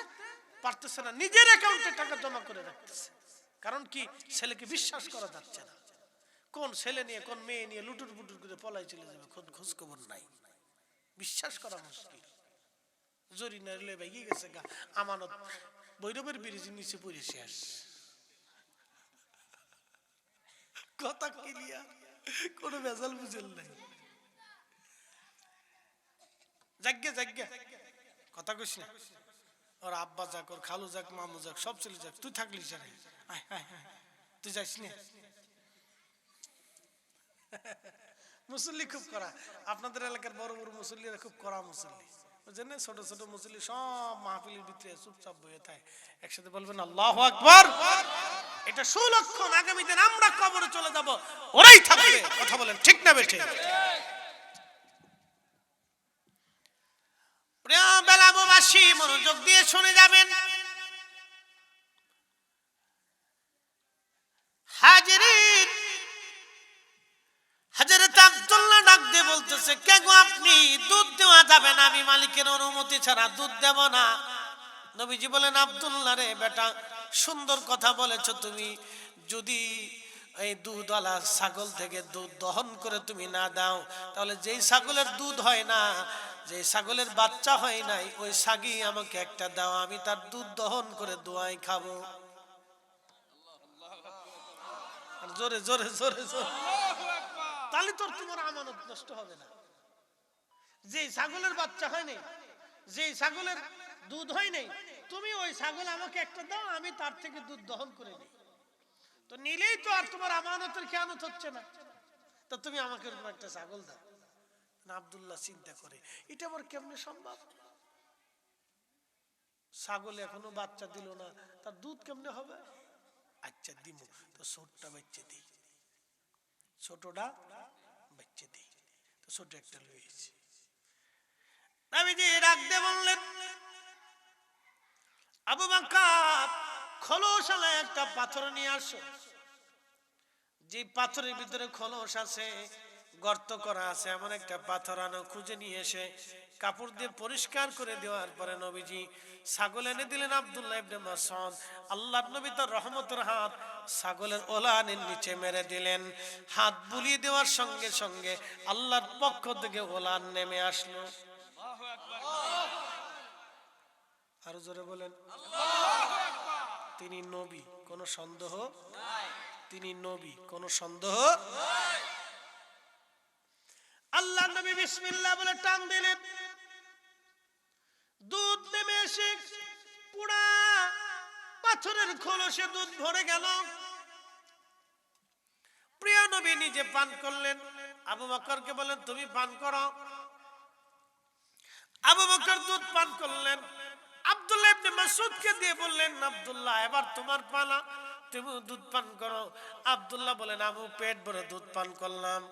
Speaker 1: পারতেছে না, নিজের অ্যাকাউন্টে টাকা জমা করে রাখতেছে। কারণ কি? ছেলেকে বিশ্বাস করা যাচ্ছে না। কোন ছেলে নিয়ে কোন মেয়ে নিয়ে লুটুর পুটুর করে পলাই চলে যাবে, খোঁজ খবর নাই, বিশ্বাস করা মুশকিল। জরিনা লে ভেঙে গেছে গা, আমানত বৈরবের ব্রিজের নিচে পড়ে শেষ। কথা ক্লিয়ার, কোনো ভেজাল বুঝেল নাই। জাগ্গে জাগ্গে কথা কইস না। ওর আব্বা যাক, ওর খালু যাক, মামু যাক, সব চলে যাক, তুই থাকলিস না। তুই যাইস না। মুসল্লি খুব করা, আপনাদের এলাকার বড় বড় মুসল্লিরা খুব করা মুসল্লি, বুঝছেন না? ছোট ছোট মুসল্লি সব মাহফিলের ভিতরে চুপচাপ বসে থাকে। একসাথে বলবেন আল্লাহু আকবার। এটা সুলক্ষণ, আগামী দিন আমরা কবরে চলে যাব, ওরাই থাকবে। কথা বলেন ঠিক না বেঠে? প্রিয় বেলাবাসী, মনোযোগ দিয়ে শুনে যাবেন। হাজিরিন, হযরত আব্দুল্লাহ ডাক দিয়ে বলতেছে, কে গো আপনি? দুধ দেওয়া যাবে না, আমি মালিকের অনুমতি ছাড়া দুধ দেব না। নবীজি বলেন, আব্দুল্লাহ রে বেটা, সুন্দর কথা বলেছো তুমি। যদি এই দুধওয়ালা ছাগল থেকে দুধ দহন করে তুমি না দাও, তাহলে যেই ছাগলের দুধ হয় না, যে ছাগলের বাচ্চা হয় নাই, ওই ছাগি আমাকে একটা দাও, আমি তার দুধ দহন করে দোয়াই খাবো। জোরে জোরে জোরে জোরে, তাহলে তোর তোমার আমানত নষ্ট হবে না। যে ছাগলের বাচ্চা হয় নাই, যে ছাগলের দুধ হয় নাই, তুমি ওই ছাগল আমাকে একটা দাও, আমি তার থেকে দুধ দহন করে নিই। তো নিলেই তো আর তোমার আমানতের খেয়ানত হচ্ছে না। তো তুমি আমাকে এরকম একটা ছাগল দাও। না, আব্দুল্লাহ চিন্তা করে, এটা আবার কেমনে সম্ভব? ছাগল এখনো বাচ্চা দিল না, তার দুধ কেমনে হবে? আচ্ছা দিব, তো ছোটটা বাচ্চা দিই, ছোটটা বাচ্চা দিই। তো ছোট একটা লইছি। নবীজি ডাক দিয়ে বললেন, আবু বকর, খোলসালা একটা পাথর নিয়ে আসো। যে পাথরের ভিতরে খোলস আছে, গর্ত করা আছে, এমন একটা পাথর আনো। খুঁজে নিয়ে এসে কাপড় দিয়ে পরিষ্কার করে দেওয়ার পরে নবীজি ছাগল এনে দিলেন আব্দুল্লাহ ইবনে মাসউদ। আল্লাহর নবী তার রহমতের হাত ছাগলের ওলানের নিচে মেরে দিলেন। হাত বুলিয়ে দেওয়ার সঙ্গে সঙ্গে আল্লাহর পক্ষ থেকে ওলান নেমে আসলো। আরো জোরে বলেন, তিনি নবী, কোনো সন্দেহ নাই। তিনি নবী, কোনো সন্দেহ নাই। আল্লাহ নবী বিসমিল্লাহ বলে টান দিলেন, দুধ নেমে এসে পুরা পাথরের খোলসে দুধ ভরে গেল। প্রিয় নবী নিজে পান করলেন। আবু বকরকে বলেন, তুমি পান করো। আবু বকর দুধ পান করলেন। আব্দুল্লাহ ইবনে মাসউদকে দিয়ে বললেন, আব্দুল্লাহ এবার তোমার পালা, তুমি দুধ পান করো। আব্দুল্লাহ বলেন, আবু পেট ভরে দুধ পান করলাম।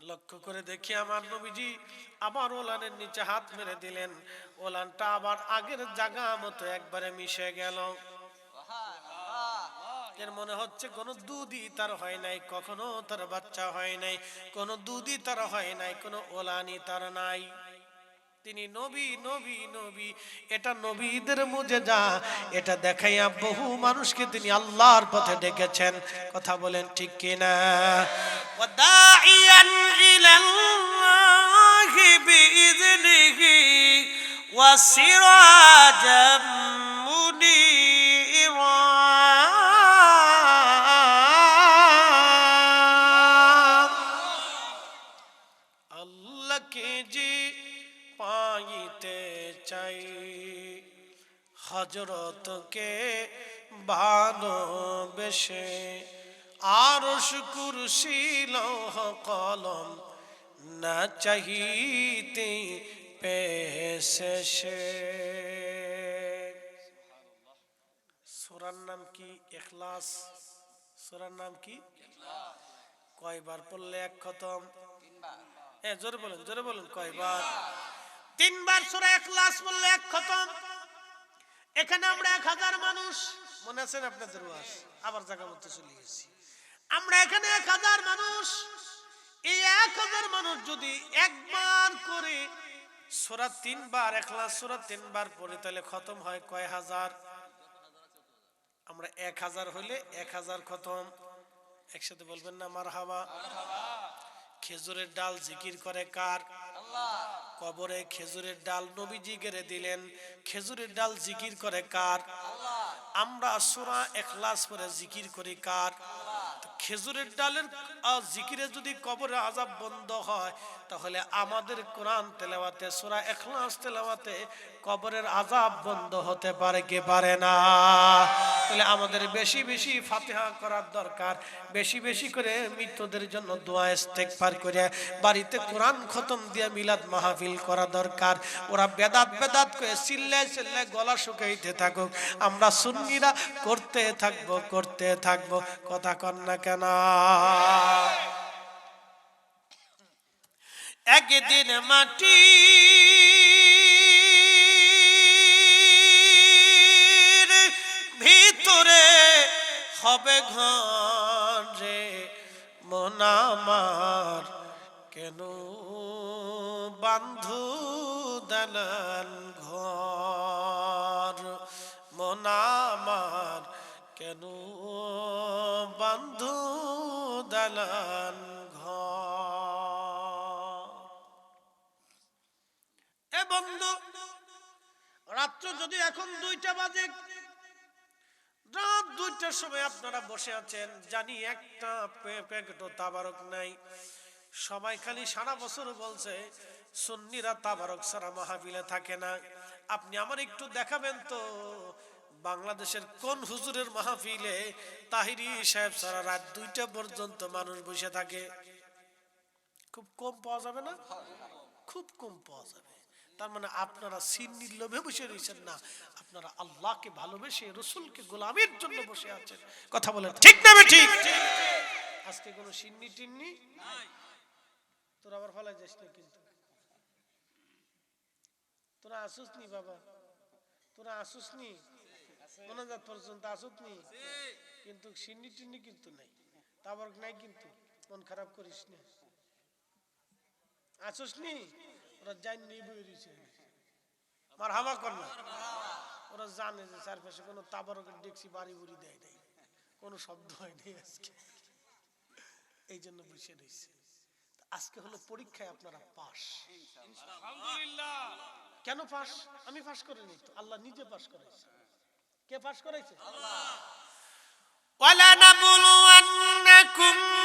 Speaker 1: লক্ষ্য করে দেখি আমার নবীজি আবার ওলানের নিচে হাত মেরে দিলেন। ওলানটা আবার আগের জায়গা মতো একবারে মিশে গেল। এর মনে হচ্ছে কোনো দুধই তার হয় নাই, কখনো তার বাচ্চা হয় নাই, কোনো দুধই তার হয় নাই, কোনো ওলানি তার নাই। তিনি নবী, নবী, নবী। এটা নবীদের মুজিজা। এটা দেখাইয়া বহু মানুষকে তিনি আল্লাহর পথে ডেকেছেন। কথা বলেন ঠিক কিনা? ওয়াদাইয়ান ইলাল্লাহি বিইযনিহি ওয়া সিরাজাম মুনীরা। আল্লাহকে যে পাইতে চাই, হযরতকে ভালোবেসে, আরশ কুরসি লৌহ কলম না চাহিতে পেয়েছে সে। সূরার নাম কি? ইখলাস। সূরার নাম কি? ইখলাস। কয়বার পড়লে এক খতম? জোরে বলেন, জোরে বলেন, কয়বার? 3 বার সূরা ইখলাস পড়লে এক খতম। এখানে আমরা 1000 মানুষ, মনে আছে না আপনাদের ওয়াজ? আবার জায়গা মতো চলে গেছি। আমরা এখানে 1000 মানুষ। এই 1000 মানুষ যদি একবার করে সূরা 3 বার ইখলাস সূরা 3 বার পড়ে, তাহলে খতম হয় কয় হাজার? আমরা 1000 হইলে 1000 খতম। একসাথে বলবেন না মারহাবা? খেজুরের ডাল জিকির করে কার? আল্লাহ। কবরে খেজুরের ডাল নবীজি গেড়ে দিলেন। খেজুরের ডাল জিকির করে কার? আল্লাহ। আমরা সূরা ইখলাস পড়ে জিকির করি কার? আল্লাহ। খেজুরের ডালের জিকিরে যদি কবরে আযাব বন্ধ হয়, তাহলে আমাদের কোরআন তেলাওয়াতে, সূরা ইখলাস তেলাওয়াতে কবরের আযাব বন্ধ হতে পারে কি পারে না? তাহলে আমাদের বেশি বেশি ফাতিহা করার দরকার, বেশি বেশি করে মৃতদের জন্য দোয়া ইস্তেগফার করে বাড়িতে কোরআন খতম দিয়ে মিলাদ মাহফিল করা দরকার। ওরা বেদাত বেদাত করে চিল্লায় চিল্লায় গলা শুকাইতে থাকুক, আমরা সুন্নিরা করতে থাকবো, করতে থাকবো। কথা কন না কেন? একদিন মাটি ভিতরে ভিতরে হবে ঘর রে মন আমার কেন বান্ধু দালান ঘর মন আমার কেন বান্ধু দালান ঘর। এ বন্ধু, রাত্র যদি এখন 2টা বাজে, রাত 2টার সময় আপনারা বসে আছেন, জানি একটা প্যাকেটও তাবারক নাই। সবাই খালি সারা বছর বলছে সুন্নিরা তাবারক ছাড়া মাহফিলে থাকে না। আপনি আমার একটু দেখাবেন তো বাংলাদেশের কোন হুজুরের মাহফিলে তাহিরি সাহেব ছাড়া রাত 2টা পর্যন্ত মানুষ বসে থাকে? খুব কম পাওয়া যাবে না? খুব কম পাওয়া যাবে। তার মানে আপনারা সিন্নির লোভে বসে রয়েছেন না, আপনারা আল্লাহকে ভালোবেসে রসুলকে গোলামের জন্য বসে আছেন। কথা বলেন ঠিক না ঠিক? আজকে কোনো সিন্নি টিন্নি নাই। তোর আবার ফলাই যাস না কিন্তু, তোরা আসুস নি বাবা, তোরা আসুস নি মোনাজাত পর্যন্ত আসুস নি, কিন্তু সিন্নি টিন্নি কিন্তু নাই, তাবারক নাই, কিন্তু মন খারাপ করিস না। আসুস নি, ওরা জানি বই রয়েছে, মারহাবা কর না। ওরা জানে যে চারপাশে কোনো তাবারকের ডেকসি বাড়ি বুড়ি দেয় নাই, কোনো শব্দ হয় নাই আজকে, এই জন্য বসে রয়েছে। আজকে হলো পরীক্ষায় আপনারা পাস। আলহামদুলিল্লাহ। কেন পাস? আমি পাস করিনি তো, আল্লাহ নিজে পাস করাইছে। কে পাস করাইছে? আল্লাহ। وَلَنَبْلُوَنَّكُمْ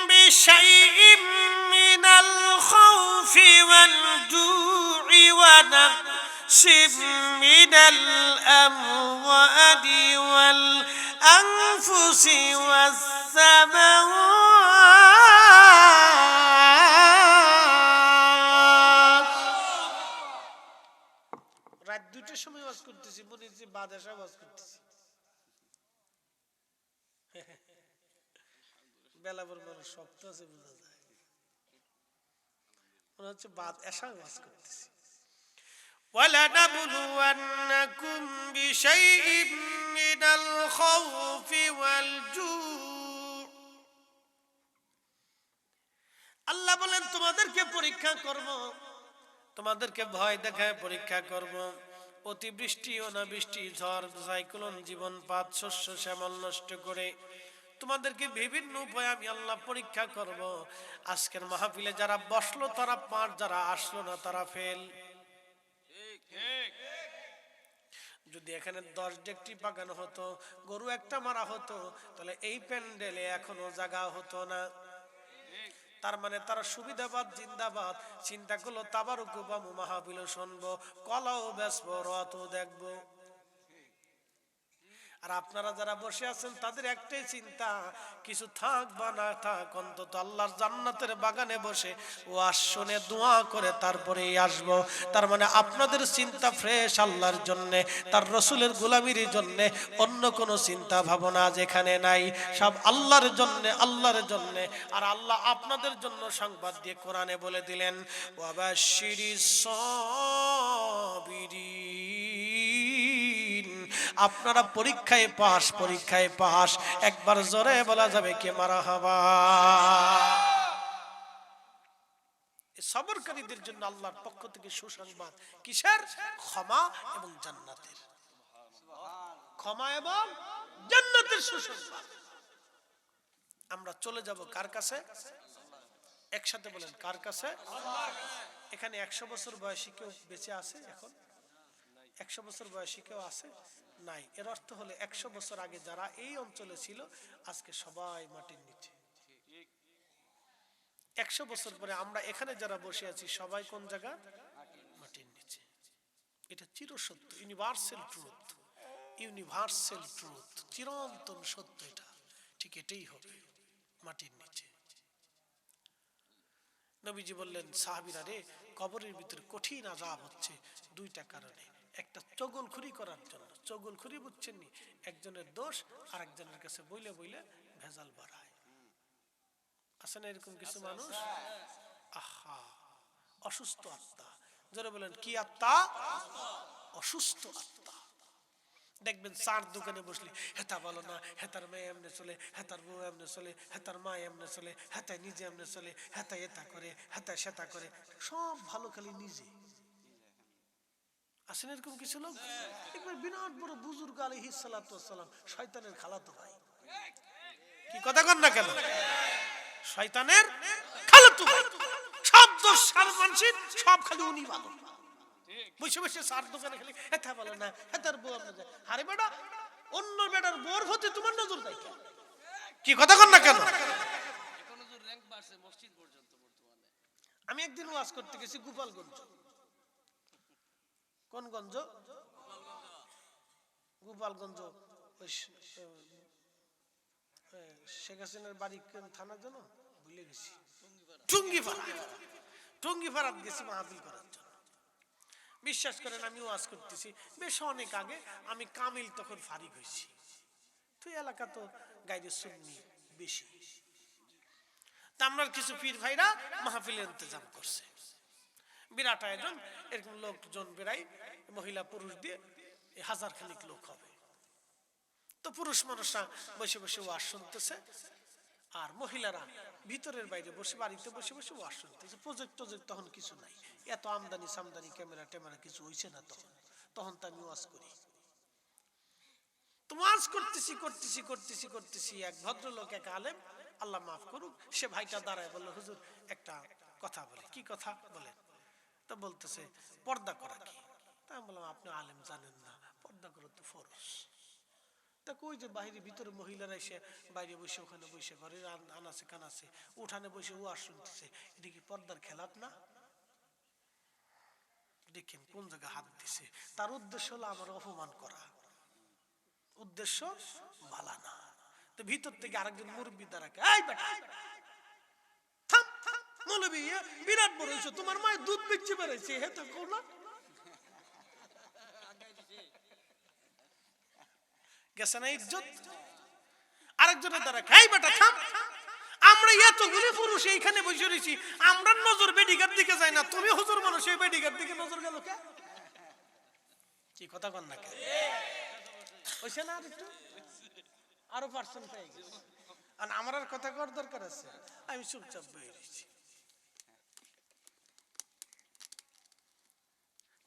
Speaker 1: بِشَيْءٍ مِّنَ الْخَوْفِ وَالْجُوعِ وَنَقْصٍ مِّنَ الْأَمْوَالِ وَالْأَنفُسِ وَالثَّمَرَاتِ। রাত 2টার সময় ওয়াজ করতেছি, মনে হচ্ছে বাদশা ওয়াজ করতেছি। বেলাবর মানুষ শক্ত আছে, বোঝা যায়, মনে হচ্ছে বাদ এসা ওয়াজ করতেছি। وَلَنَبْلُوَنَّكُمْ بِشَيْءٍ مِّنَ الْخَوْفِ وَالْجُوعِ। আল্লাহ বলেন তোমাদেরকে পরীক্ষা করব, তোমাদেরকে ভয় দেখায় পরীক্ষা করব। অতিবৃষ্টি, অনাবৃষ্টি, ঝড়, সাইক্লোন, জীবনপাত, শস্য শ্যামল নষ্ট করে তোমাদেরকে বিভিন্ন উপায়ে আমি আল্লাহ পরীক্ষা করব। আজকের মাহফিলে যারা বসলো তারা পাস, যারা আসলো না তারা ফেল। যদি এখানে 10 ডেকটি পাকানো হতো, গরু একটা মারা হতো, তাহলে এই প্যান্ডেলে এখনো জায়গা হতো না। তার মানে তারা সুবিধাবাদ জিন্দাবাদ চিন্তা করলো, তাবারুক পাবো, মাহফিল শুনবো, কলাও বেচবো, রথও দেখবো। আর আপনারা যারা বসে আছেন তাদের একটাই চিন্তা, কিছু থাক বা না থাক, অন্তত আল্লাহর জান্নাতের বাগানে বসে ওয়াজ শুনে দোয়া করে তারপরেই আসবো। তার মানে আপনাদের চিন্তা ফ্রেশ আল্লাহর জন্য, তার রসুলের গোলামির জন্য, অন্য কোনো চিন্তা ভাবনা যেখানে নাই, সব আল্লাহর জন্য, আল্লাহর জন্য। আর আল্লাহ আপনাদের জন্য সংবাদ দিয়ে কোরআনে বলে দিলেন, ওয়াবাশশিরিস সাবিরিন। আপনারা পরীক্ষায় পাস, পরীক্ষায় পাস। একবার জোরে বলা যাবে কে মারহাবা। সবরকারীদের জন্য আল্লাহর পক্ষ থেকে সুসংবাদ, কিসের? ক্ষমা এবং জান্নাতের। ক্ষমা এবং জান্নাতের সুসংবাদ। আমরা চলে যাব কার কাছে? একসাথে বলেন, কার কাছে? এখানে 100 বছর বয়সী কেউ বেঁচে আছে? এখন 100 বছর বয়সী কেউ আছে? নাই। এর অর্থ হলো 100 বছর আগে যারা এই অঞ্চলে ছিল আজকে সবাই মাটির নিচে। 100 বছর পরে আমরা এখানে যারা বসে আছি সবাই কোন জায়গা? মাটির নিচে। এটা চিরসত্য, ইউনিভার্সাল ট্রুথ, ইউনিভার্সাল ট্রুথ, চিরন্তন সত্য। এটা ঠিক এটাই হবে, মাটির নিচে। নবীজি বললেন, সাহাবীরা রে, কবরের ভিতরে কঠিন আযাব হচ্ছে 2টা কারণে। একটা চগলখুরি করার জন্য। চগলখুরি বুঝছেন নি? একজনের দোষ আর একজনের কাছে বইলে বইলে ভেজাল বাড়ায়। আছে না এরকম কিছু মানুষ? আহা, অসুস্থ আত্মা। যারা বলেন কি আত্মা? অসুস্থ আত্মা। দেখবেন চার দোকানে বসলে হেতা বলো না, হেতার মেয়ে এমনি চলে, হেতার বউ এমনি চলে, হেতার মা এমনি চলে, হেতায় নিজে এমনি চলে, হেতায় এটা করে, হেতায় সেটা করে, সব ভালো খালি নিজে। আসেন এরকম কিছু লোক, একবার বিরাট বড় বুজুর্গ আলাইহিস সালাতু ওয়াস সালাম, শয়তানের খালাতো ভাই। কি কথা কন না কেন? শয়তানের খালাতো ভাই, সব দোষ সার মানসিক, সব খালি উনি ভালো। বসে বসে সার দোকানে খালি হেতা বলে না, হেতার বউ আপনি যায়। আরে বেটা, অন্য বেটার বউর প্রতি তোমার নজর দেয় কেন? কি কথা কন না কেন? আমি একদিন ওয়াজ করতে গেছি গোপালগঞ্জ। কোন গঞ্জ? গোপালগঞ্জ। শেখ হাসিনার বাড়ি কোন থানা যেন ভুলে গেছি, টুঙ্গিপাড়া। টুঙ্গিপাড়াত গেছি মাহফিল করার জন্য। বিশ্বাস করেন আমি ওয়াজ করতেছি বেশ অনেক আগে, আমি কামিল তখন ফারিক হয়েছি। তো এলাকা তো গাইরে সুন্নি বেশি, তা আমরা কিছু পীর ভাইরা মাহফিলের ইন্তজাম করছে, বিরাট আয়োজন, এরকম লোকজন বেড়াই, মহিলা পুরুষ দিয়ে 1000 খানিক লোক হবে। তো পুরুষ মানুষরা বসে বসে ওয়াজ শুনতেছে, আর মহিলারা ভিতরের বাইরে বসে, বাড়িতে বসে বসে ওয়াজ শুনতেছে। প্রজেক্ট টজেক্ট তখন কিছু নাই, এত আমদানি সামদানি ক্যামেরা ট্যামেরা কিছু হইছে না তখন। তখন তো আমি ওয়াজ করি, তো ওয়াজ করতেছি করতেছি করতেছি করতেছি, এক ভদ্রলোক, এক আলেম, আল্লাহ মাফ করুক, সে ভাইটা দাঁড়ায় বলল, হুজুর একটা কথা বলে। কি কথা বলেন? তো বলতেছে পর্দা করা কি? তা আমি বললাম আপনি আলেম জানেন না, পর্দা করা তো ফরজ। তা কই যে বাইরে ভিতরে মহিলারা এসে বাইরে বসে, ওখানে বসে, ঘরের আনাচে কানাচে উঠানে বসে ওয়াজ শুনতেছে, এটা কি পর্দার খেলাপ না? দেখেন কোন জায়গায় হাত দিছে। তার উদ্দেশ্য হলো আমার অপমান করা, উদ্দেশ্য ভালো না। তো ভিতর থেকে আরেকজন মুরব্বি দাঁড়াকে, এই বেটা থাম, মৌলবি বিরাট বড় হইছো, তোমার মায়ের দুধ বেচে বেড়াইছে, হে তো কোন গেছে না ইজ্জত। আরেকজনের দ্বারা, এই বেটা থাম, আমরা এতগুলি পুরুষ এইখানে বসে রয়েছি, আমরা নজর বেডিগার দিকে যাই না, তুমি হুজুর মানুষ এই বেডিগার দিকে নজর গেল কে? কি কথা কন না কে? হইছে না? আর একটু আরো পার্সেন্ট পেয়ে গেছে, আর আমার আর কথা কর দরকার আছে? আমি চুপচাপ বয়ে রয়েছি।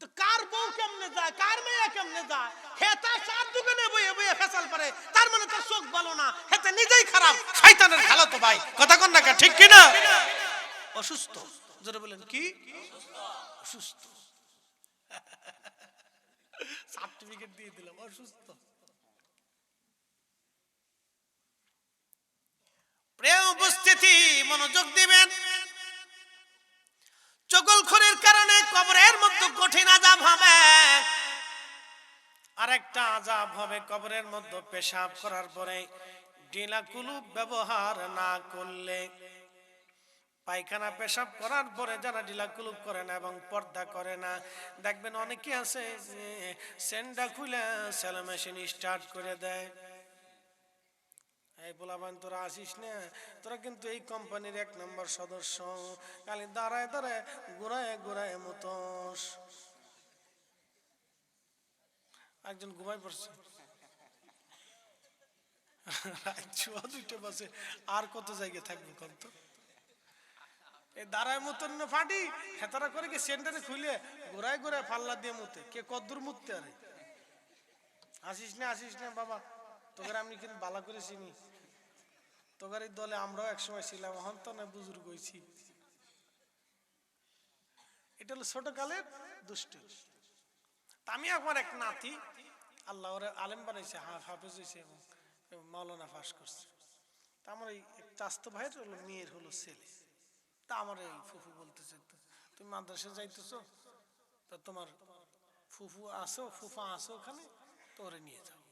Speaker 1: তো কার বউ কেমনে যায়, কার মেয়ে কেমনে যায়, হেতা চার দোকানে বইয়ে বইয়ে ফেসাল পারে, তার মানে তার চোখ ভালো না, হেতা নিজেই খারাপ, শয়তানের খালাতো ভাই। কথা কন না কে? ঠিক কি না? অসুস্থ, জোরে বলেন কি? অসুস্থ। সার্টিফিকেট দিয়ে দিলাম, অসুস্থ। প্রিয় উপস্থিতি, মনোযোগ দিবেন। চগলখড়ির কারণে কবরের মধ্যে কঠিন আযাব হবে। আরেকটা আযাব হবে কবরের মধ্যে পেশাব করার পরে ঢিলা কুলুপ ব্যবহার না করলে। পায়খানা পেশাব করার পরে যারা ঢিলা কুলুপ করে না এবং পর্দা করে না, দেখবেন অনেকে আছে সেন্ডা খুলে সেলো মেশিন স্টার্ট করে দেয়। এই বলাবান তোরা আসিস না, তোরা কিন্তু এই কোম্পানির 1 নম্বর সদস্য, খালি দাঁড়ায় দাঁড়ায় ঘুরায় ঘুরায় মতোস। একজন ঘুমাই পড়ছে, রাত 2টা বাজে, আর কত জায়গায় থাকবে কত? এই দাঁড়ায় মতন না ফাটি, হেতারা করে কি সেন্টারে খুলে ঘুরায় ঘুরায় পাল্লা দিয়ে মুতে, কে কদ্দুর মুততে? আরে আসিস না বাবা, তোকে আমি কিন্তু বালা করে চিনি, তোকার এই দলে আমরাও একসময় ছিলাম, এখন তো না বুজুর্গ হয়েছি। এটা হলো ছোট কালের দুষ্টু। আমি আমার এক নাতি, আল্লাহ ওরে আলেম বানাইছে, হাফেজ হয়েছে এবং মাওলানা পাস করছে। তা আমার এই চাস্তো ভাইয়ের হলো মেয়ের হলো ছেলে। তা আমার এই ফুফু বলতেছে, তুমি মাদ্রাসায় যাইতেছো, তা তোমার ফুফু আসো, ফুফা আসো ওখানে, তোরে নিয়ে যাও।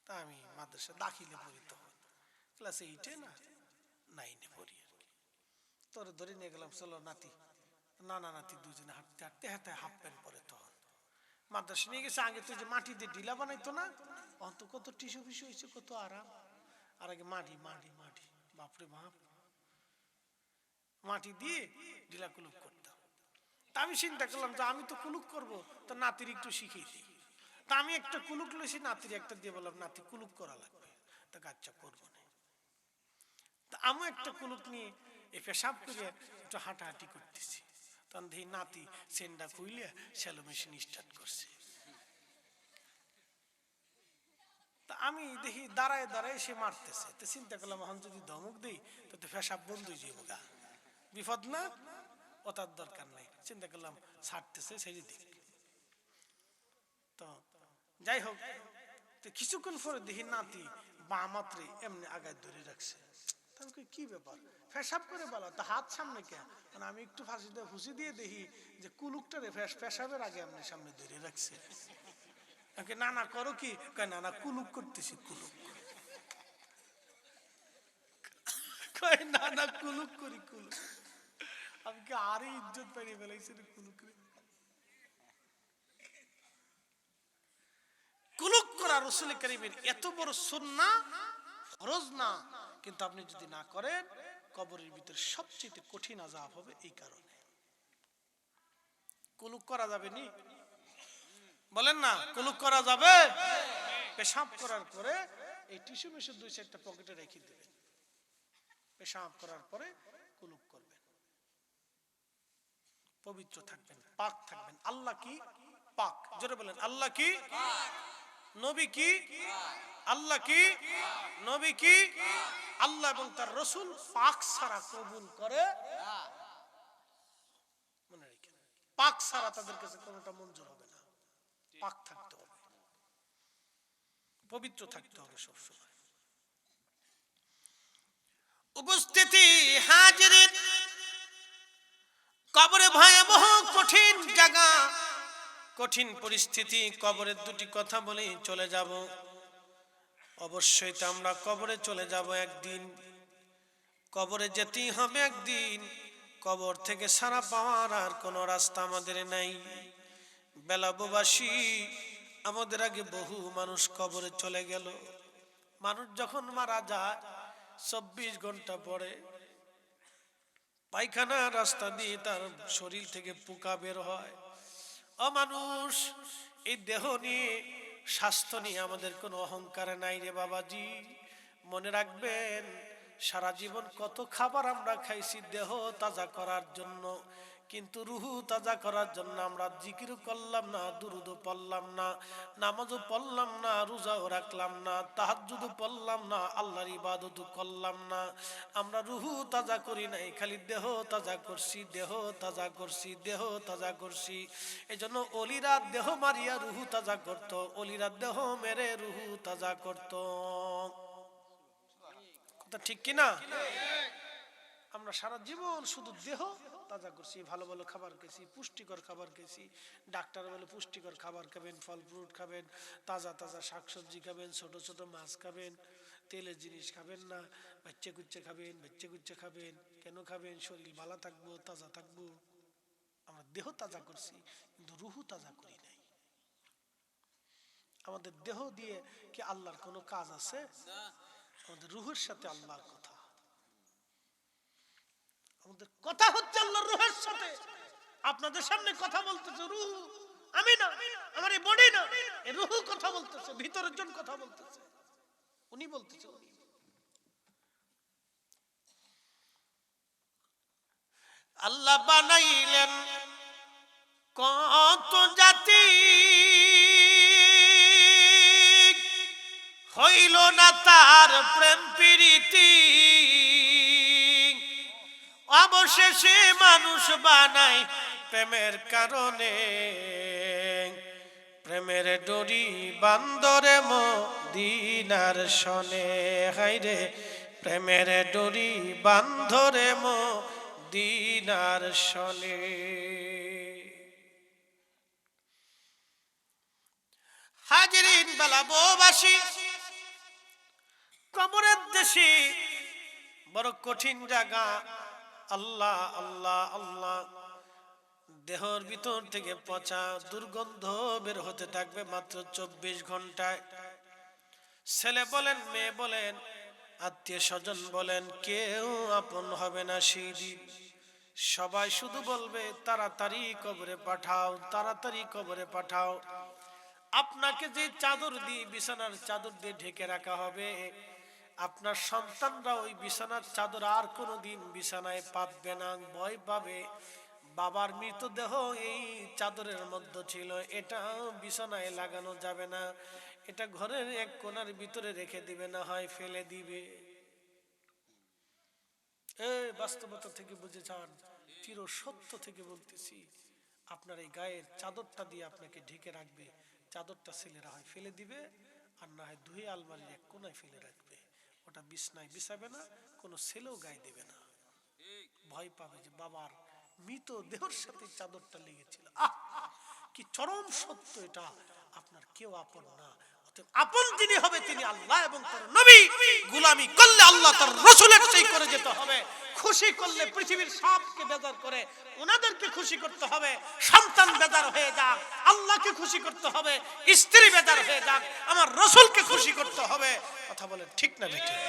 Speaker 1: তা আমি মাদ্রাসা দাখিলে পড়ি, তখন ক্লাস 8-এ না 9-এ পড়ি। তোরে ধরে নিয়ে গেলাম, চলো নাতি, নানা নাতি দুজনে হাঁটতে হাঁটতে হাতে হাফ প্যান্ট পরে। তখন মাদ্রাসা নিয়ে গেছে, আগে তো যে মাটি দিয়ে ঢিলা বানাইতো না, অন্ত কত টিস্যু ফিসু হয়েছে, কত আরাম। আর আগে মাটি মাটি মাটি, বাপরে বাপ, মাটি দিয়ে ঢিলা কুলুপ করতাম। তা আমি চিন্তা করলাম যে আমি তো কুলুপ করবো, তো নাতির একটু শিখিয়ে দিই। তা আমি একটা কুলুক লইছি, নাতির একটা দিয়ে বললাম নাতি কুলুক করা লাগবে। তা আচ্ছা করবো না। তা আমি একটা কুলুক নিয়ে এই পেশাব করে একটু হাঁটাহাঁটি করতেছি, তখন দেখি নাতি সেন্ডা খুইলে শ্যালো মেশিন স্টার্ট করছে। তা আমি দেখি দাঁড়ায় দাঁড়ায় সে মারতেছে। তো চিন্তা করলাম এখন যদি ধমক দিই তো পেশাব বন্ধ হয়ে যাবো, গা বিপদ না, ও তার দরকার নাই। চিন্তা করলাম ছাড়তেছে ছেড়ে দিক। তো যাই হোক, তো কিছুক্ষণ পরে দেখি নাতি বা মাত্রে এমনি আগায় ধরে রাখছে। কি ব্যাপার, পেশাব করে বলো তা হাত সামনে কে? মানে আমি একটু ফুসি দিয়ে দেখি যে কুলুকটারে পেশাবের আগে এমনি সামনে ধরে রাখছে। না না করো কি? না না কুলুক করতেছি, কুলুক। না না কুলুক করি, কুলুক। আমি কি আরে ইজ্জত পাইয়ে ফেলাইছি কুলুক। কুলুক করা রাসূল কারীমের এত বড় সুন্নাহ, ফরজ না, কিন্তু আপনি যদি না করেন কবরের ভিতরে সবচেয়ে কঠিন আযাব হবে। এই কারণে কুলুক করা যাবে নি? বলেন না, কুলুক করা যাবে? পেশাব করার পরে এই টিস্যু মিশু 2-4টা পকেটে রেখে দিবেন। পেশাব করার পরে কুলুক করবেন, পবিত্র থাকবেন, পাক থাকবেন। আল্লাহ কি পাক, জোরে বলেন আল্লাহ কি পাক। নবী কি আল্লাহ কি নবী কি আল্লাহ এবং তার রাসূল পাক ছাড়া কবুল করে না। মনে রাখেন, পাক ছাড়া তাদের কাছে কোনোটা মঞ্জুর হবে না। পাক থাকতে হবে, পবিত্র থাকতে হবে সব সময়। উপস্থিতি হাজিরিন, কবরে ভয়াবহ কঠিন জায়গা, কঠিন পরিস্থিতি। কবরের দুটি কথা বলেই চলে যাব। অবশ্যই তো আমরা কবরে চলে যাব একদিন, কবরে যেতেই হবে একদিন। কবর থেকে ছাড়া পাওয়ার আর কোনো রাস্তা আমাদের নাই। বেলাববাসী, আমাদের আগে বহু মানুষ কবরে চলে গেল। মানুষ যখন মারা যায় 24 ঘন্টা পরে পায়খানা রাস্তা দিয়ে তার শরীর থেকে পোকা বের হয়। ও মানুষ, এই দেহ নিয়ে, স্বাস্থ্য নিয়ে আমাদের কোনো অহংকার নাই রে বাবাজি। মনে রাখবেন, সারা জীবন কত খাবার আমরা খাইছি দেহ তাজা করার জন্য, কিন্তু রুহু তাজা করার জন্য আমরা জিকির করলাম না, দুরুদও পড়লাম না, নামাজও পড়লাম না, রোজাও রাখলাম না, তাহাজ্জুদও পড়লাম না, আল্লাহর ইবাদতও করলাম না। আমরা রুহু তাজা করি নাই, খালি দেহ তাজা করছি, দেহ তাজা করছি, দেহ তাজা করছি। এজন্য অলিরা দেহ মারিয়া রুহু তাজা করত, অলিরা দেহ মেরে রুহু তাজা করত। কথা ঠিক কিনা? আমরা সারা জীবন শুধু দেহ তাজা করছি, ভালো ভালো খাবার খেয়েছি, পুষ্টিকর খাবার খেয়েছি। ডাক্তার বলে পুষ্টিকর খাবার খাবেন, ফল ফ্রুট খাবেন, তাজা তাজা শাকসবজি খাবেন, ছোট ছোট মাছ খাবেন, তেলের জিনিস খাবেন না, বাচ্চা কুচ্চা খাবেন, বাচ্চা কুচ্চা খাবেন। কেন খাবেন? শরীর ভালো থাকবো, তাজা থাকবো। আমরা দেহ তাজা করছি, কিন্তু রুহু তাজা করি নাই। আমাদের দেহ দিয়ে কি আল্লাহর কোনো কাজ আছে? আমাদের রুহের সাথে আল্লাহর কথা। আমাদের কথা হচ্ছে আল্লাহর রুহের সাথে। আপনাদের সামনে কথা বলতেছে রুহ, আমি না, আমার এই বডি না, এই রুহ কথা বলতেছে, ভিতরের জন কথা বলতেছে, উনি বলতেছে। আল্লাহ বানাইলেন কত জাতি, হইল না তার প্রেম প্রীতি, অবশেষে মানুষ বানাই প্রেমের কারণে। প্রেমের ডোরি বান্দরে মদিনার শনে, হাইরে প্রেমের ডোরি বান্ধরে মদিনার শনে। হাজিরিন বেলাববাসী, কবরের দেশে বড় কঠিন জায়গা। আল্লাহ আল্লাহ আল্লাহ, দেহর ভিতর থেকে পচা দুর্গন্ধ বের হতে থাকবে মাত্র 24 ঘন্টায়। ছেলে বলেন, মেয়ে বলেন, আত্মীয় স্বজন বলেন, কেউ আপন হবে না সেই দিন। সবাই শুধু বলবে তাড়াতাড়ি কবরে পাঠাও, তাড়াতাড়ি কবরে পাঠাও। আপনাকে যে চাদর দিয়ে বিছানার চাদর দিয়ে ঢেকে রাখা হবে, আপনার সন্তানরা ওই বিছানার চাদর আর কোনোদিন বিছানায় পাতবে না, ভয় পাবে বাবার মৃতদেহ এই চাদরের মধ্যে ছিল, এটা বিছানায় লাগানো যাবে না, এটা ঘরের এক কোণার ভিতরে রেখে দিবে, না হয় ফেলে দিবে। এই বাস্তবতা থেকে বুঝে যান, চির সত্য থেকে বলতেছি, আপনার এই গায়ের চাদরটা দিয়ে আপনাকে ঢেকে রাখবে, চাদরটা ছেলেরা হয় ফেলে দিবে, আর না হয় ধুয়ে আলমারির এক কোনায় ফেলে রাখবে, ওটা বিছনায় বিছাবে না, কোনো ছেলেও গায়ে দেবে না, ভয় পাবে যে বাবার মৃত দেহর সাথে চাদরটা লেগেছিল। কি চরম সত্য এটা, আপনার কেউ আপন না, আপন যিনি হবে তিনি আল্লাহ এবং তার নবী। গোলামি করলে আল্লাহ তার রাসূলের সেই করে যেতে হবে, খুশি করলে পৃথিবীর সবকে বেজার করে ওনাদেরকে খুশি করতে হবে, সন্তান বেজার হয়ে যাক আল্লাহকে খুশি করতে হবে, স্ত্রী বেজার হয়ে যাক আমার রাসূলকে খুশি করতে হবে। কথা বলেন ঠিক না বেঠিক?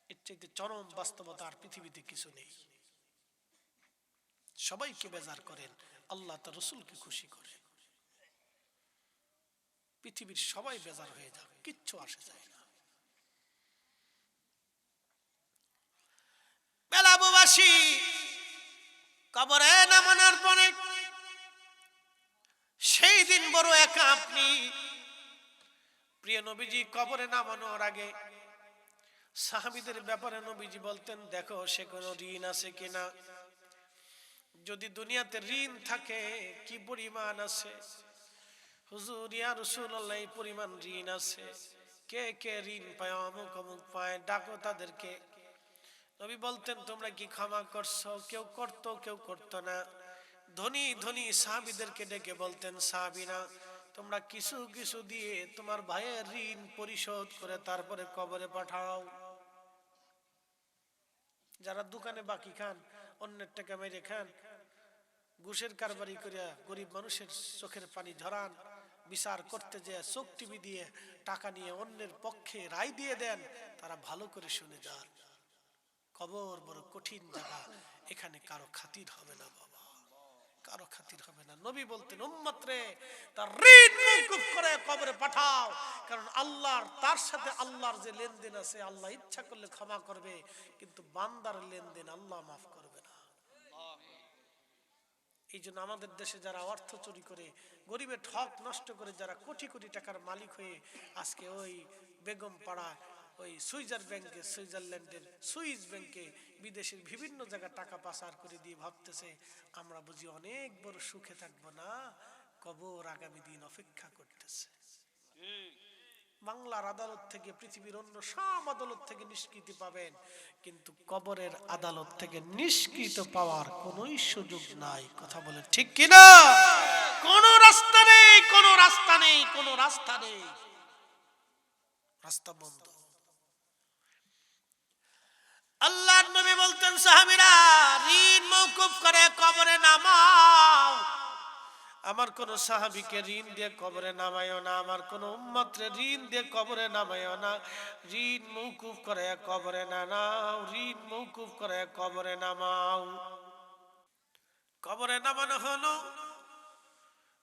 Speaker 1: এর চাইতে চরম বাস্তবতা আর পৃথিবীতে কিছু নেই। সবাইকে বেজার করেন, আল্লাহ তার রাসূলকে খুশি করেন, পৃথিবীর সবাই বেজার হয়ে যাক, কিচ্ছু আসে যায় না। বেলাবুবাসী কবরে নামানোর পরে সেই দিন বড় একা আপনি। প্রিয় নবীজি কবরে নামানোর আগে সাহাবীদের ব্যাপারে নবীজি বলতেন, দেখো সে কোনো ঋণ আছে কিনা, যদি দুনিয়াতে ঋণ থাকে কি পরিমাণ আছে। হুজুর ইয়া রাসূলুল্লাহ এই পরিমাণ ঋণ আছে, কে কে ঋণ পায়, অমুক অমুক পায়, ডাকো তাদেরকে। নবী বলতেন, তোমরা কি ক্ষমা করছো? কেউ করতো কেউ করতো না। ধনী ধনী সাহাবীদেরকে ডেকে বলতেন, সাহাবীরা তোমরা কিছু কিছু দিয়ে তোমার ভাইয়ের ঋণ পরিশোধ করে তারপরে কবরে পাঠাও। যারা দোকানে বাকি খান, অন্যের টাকা মেরে খান, ঘুষের কারবারি করিয়া গরিব মানুষের চোখের পানি ঝরান, বিচার করতে যে চোখ টিভি দিয়ে টাকা নিয়ে অন্যের পক্ষে রায় দিয়ে দেন, তারা ভালো করে শুনে যান, কবর বড় কঠিন জায়গা, এখানে কারো খাতির হবে না বাবা, কারো খাতির হবে না। নবী বলতেন, উম্মত রে তার ঋণ মওকুফ করে কবরে পাঠাও, কারণ আল্লাহর তার সাথে আল্লাহর যে লেনদেন আছে, আল্লাহ ইচ্ছা করলে ক্ষমা করবে, কিন্তু বান্দার লেনদেন আল্লাহ মাফ করবে না। এই জন্য আমাদের দেশে যারা অর্থ চুরি করে, গরিবের হক নষ্ট করে, যারা কোটি কোটি টাকার মালিক হয়ে আজকে ওই বেগম পাড়া, ওই সুইজারল্যান্ডের সুইস ব্যাংকে, বিদেশের বিভিন্ন জায়গায় টাকা পাচার করে দিয়ে ভাবতেছে আমরা বুঝি অনেক বড় সুখে থাকবো, না, কবর আগামী দিন অপেক্ষা করতেছে। বাংলার আদালত থেকে পৃথিবীর অন্য সব আদালত থেকে নিষ্কৃতি পাবেন, কিন্তু কবরের আদালত থেকে নিষ্কৃত পাওয়ার কোনো সুযোগ নাই। কথা বলে ঠিক কিনা? কোনো রাস্তা নেই, কোনো রাস্তা নেই, কোনো রাস্তা নেই, রাস্তা বন্ধ। আল্লাহর নবী বলতেন, সাহাবীরা ঋণ মওকুফ করে কবরে নামাও। আমার কোন সাহাবীকে ঋণ দিয়ে কবরে নামায়ও না, আমার কোন উম্মতরে ঋণ দিয়ে কবরে নামায়ও না। ঋণ মওকুফ করে কবরে নামাও, ঋণ মওকুফ করে কবরে নামাও। কবরে নামানো হলো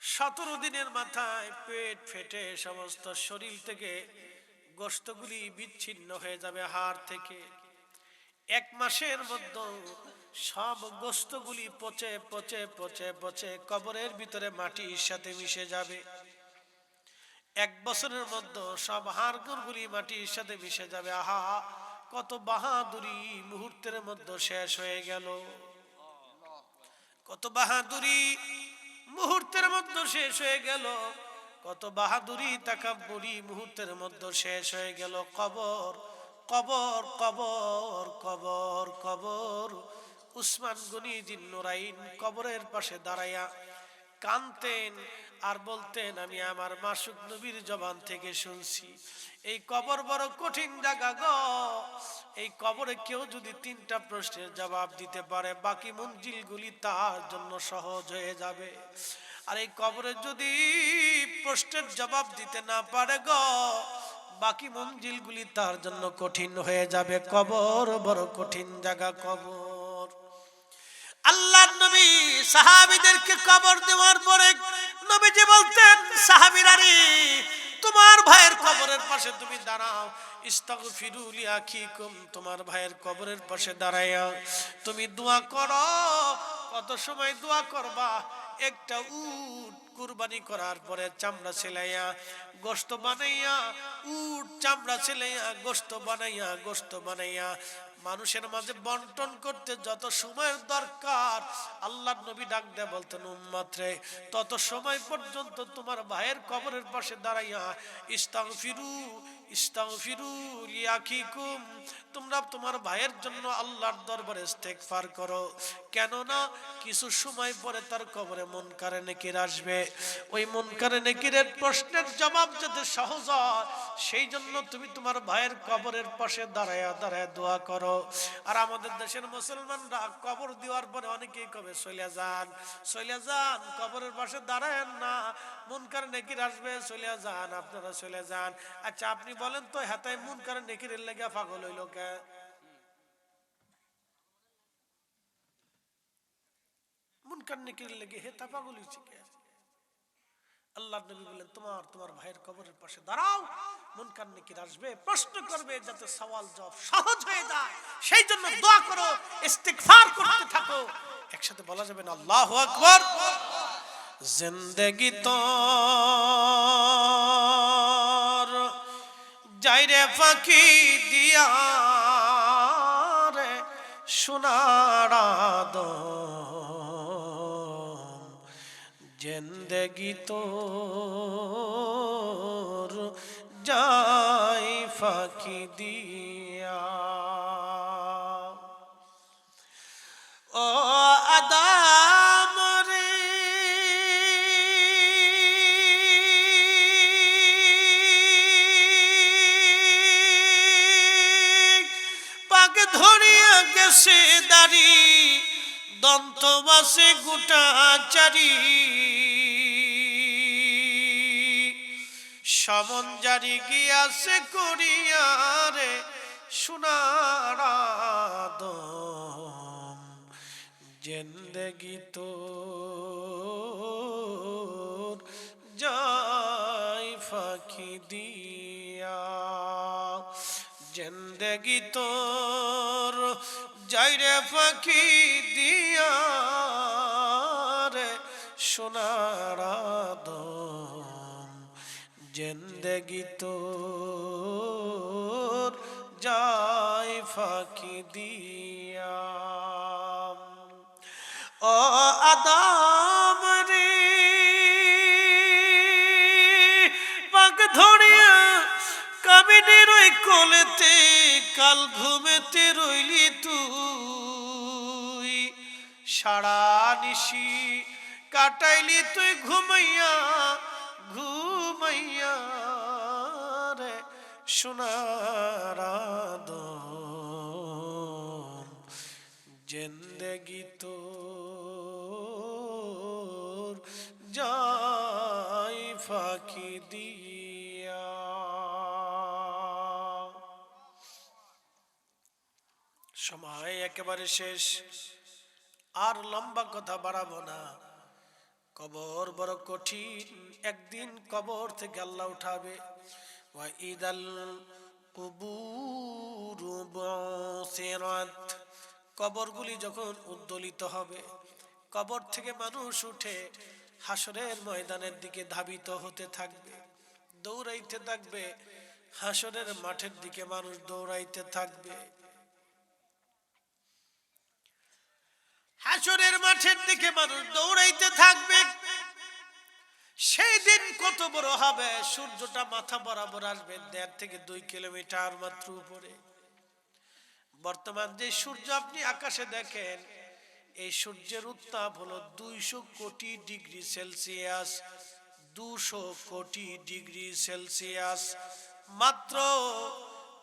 Speaker 1: 17 দিনের মাথায় পেট ফেটে সমস্ত শরীর থেকে গোশতগুলি বিচ্ছিন্ন হয়ে যাবে হাড় থেকে। 1 মাসের মধ্যে সব গোশতগুলি পচে পচে পচে পচে কবরের ভিতরে মাটির সাথে মিশে যাবে। 1 বছরের মধ্যে সব হাড়গুলি মাটির সাথে মিশে যাবে। আহা, কত বাহাদুরি মুহূর্তের মধ্যে শেষ হয়ে গেল, কত বাহাদুরি মুহূর্তের মধ্যে শেষ হয়ে গেল, কত বাহাদুরি তাকাব্বুরি মুহূর্তের মধ্যে শেষ হয়ে গেল। কবর কবর কবর কবর কবর। উসমান গনি জিন্নুরাইন কবরের পাশে দাঁড়াইয়া কাঁদতেন আর বলতেন, আমি আমার মাসুক নবীর জবান থেকে শুনছি, এই কবর বড় কঠিন জায়গা গো। এই কবরে কেউ যদি 3টা প্রশ্নের জবাব দিতে পারে, বাকি মঞ্জিলগুলি তার জন্য সহজ হয়ে যাবে। আর এই কবরে যদি প্রশ্নের জবাব দিতে না পারে গো, বাকি মঞ্জিলগুলি তার জন্য কঠিন হয়ে যাবে। কবর বড় কঠিন জায়গা কবর। আল্লাহর নবী সাহাবীদেরকে কবর দেওয়ার পরে নবীজি বলতেন সাহাবীরা রে, তোমার ভাইয়ের কবরের পাশে তুমি দাঁড়াও, ইস্তাগফিরু লিআখিকুম, তোমার ভাইয়ের কবরের পাশে দাঁড়াইয়া তুমি দোয়া করো। কত সময় দোয়া করবা? একটা উট কুরবানি করার পরে চামড়া ছেলাইয়া গোশত বানাইয়া, উট চামড়া ছেলাইয়া গোশত বানাইয়া মানুষের মাঝে বন্টন করতে যত সময়ের দরকার, আল্লাহর নবী ডাক দেয়া বলতেন, উম্মত রে, তত সময় পর্যন্ত তোমার ভাইয়ের কবরের পাশে দাঁড়াইয়া ইস্তাগফিরু লিআখিকুম, তোমরা তোমার ভাইয়ের জন্য আল্লাহর দরবারে ইস্তেগফার করো। কেননা কিছু সময় পরে তার কবরে মুনকারে নেকির আসবে। ওই মুনকারে নেকিরের প্রশ্নের জবাব যাতে সহজ হয়, সেই জন্য তুমি তোমার ভাইয়ের কবরের পাশে দাঁড়ায়া দোয়া করো। আর আমাদের দেশের মুসলমানরা কবর দেওয়ার পরে অনেকেই কবে চলে যান, কবরের পাশে দাঁড়ায়েন না, মুনকার নেকির আসবে, চলে যান, আপনারা চলে যান। আচ্ছা আপনি বলেন তো, হাতায় মুনকার নেকিরের লেগে পাগল হইল কে? মুনকার নেকিরের লেগে হেতা পাগল হইছে কে? আল্লাহর নবী বলেন, তোমার ভাইয়ের কবরের পাশে দাঁড়াও, মুনকার নেকির আসবে, প্রশ্ন করবে, যাতে সওয়াল জবাব সহজ হয়ে যায়, সেই জন্য দোয়া করো, ইস্তিগফার করতে থাকো। একসাথে বলা যাবে না আল্লাহু আকবার? জিন্দেগি তোর যাইরে ফাঁকি দিয়া রে সোনার আদম, জিন্দেগি তোর যাই ফাঁকি দিয়া। ও আদম রে, পাক ধরিয়া গেছে দাড়ি, দন্ত বাসে গোটা চারি, সমন জারি গিয়াছে করিয়া রে সোনার আদম, জিন্দেগি তোর যাই ফাঁকি দিয়া, জিন্দেগি তোর যাইরে ফাঁকি দিয়া রে সোনার আদম, জিন্দেগি তোর যাই ফাঁকি দিয়া। ও আদম রে, পাক ধরিয়া কামিনের ওই কোলেতে কাল ঘুমেতে রইলি তুই, সারা নিশি কাটাইলি তুই ঘুমাইয়া রে সোনার আদম, জিন্দেগি তোর যাই ফাঁকি দিয়া। সময় একেবারে শেষ, আর লম্বা কথা বাড়াবো না। কবর বড় কঠিন, একদিন কবর থেকে আল্লাহ উঠাবে। ওয়া ইদাল কুবুরু বুসিরাত, কবরগুলি যখন উদ্দোলিত হবে, কবর থেকে মানুষ উঠে হাসরের ময়দানের দিকে ধাবিত হতে থাকবে, দৌড়াইতে থাকবে, হাসরের মাঠের দিকে মানুষ দৌড়াইতে থাকবে। হাসরের মাঠের দিকে মানুষ দৌড়াইতে থাকবে। সেই দিন কত বড় হবে, সূর্যটা মাথা বরাবর আসবে 1.5 থেকে 2 কিলোমিটার মাত্র উপরে। বর্তমান যে সূর্য আপনি আকাশে দেখেন, এই সূর্যের উত্তাপ হলো 200 কোটি ডিগ্রি সেলসিয়াস। 200 কোটি ডিগ্রি সেলসিয়াস, মাত্র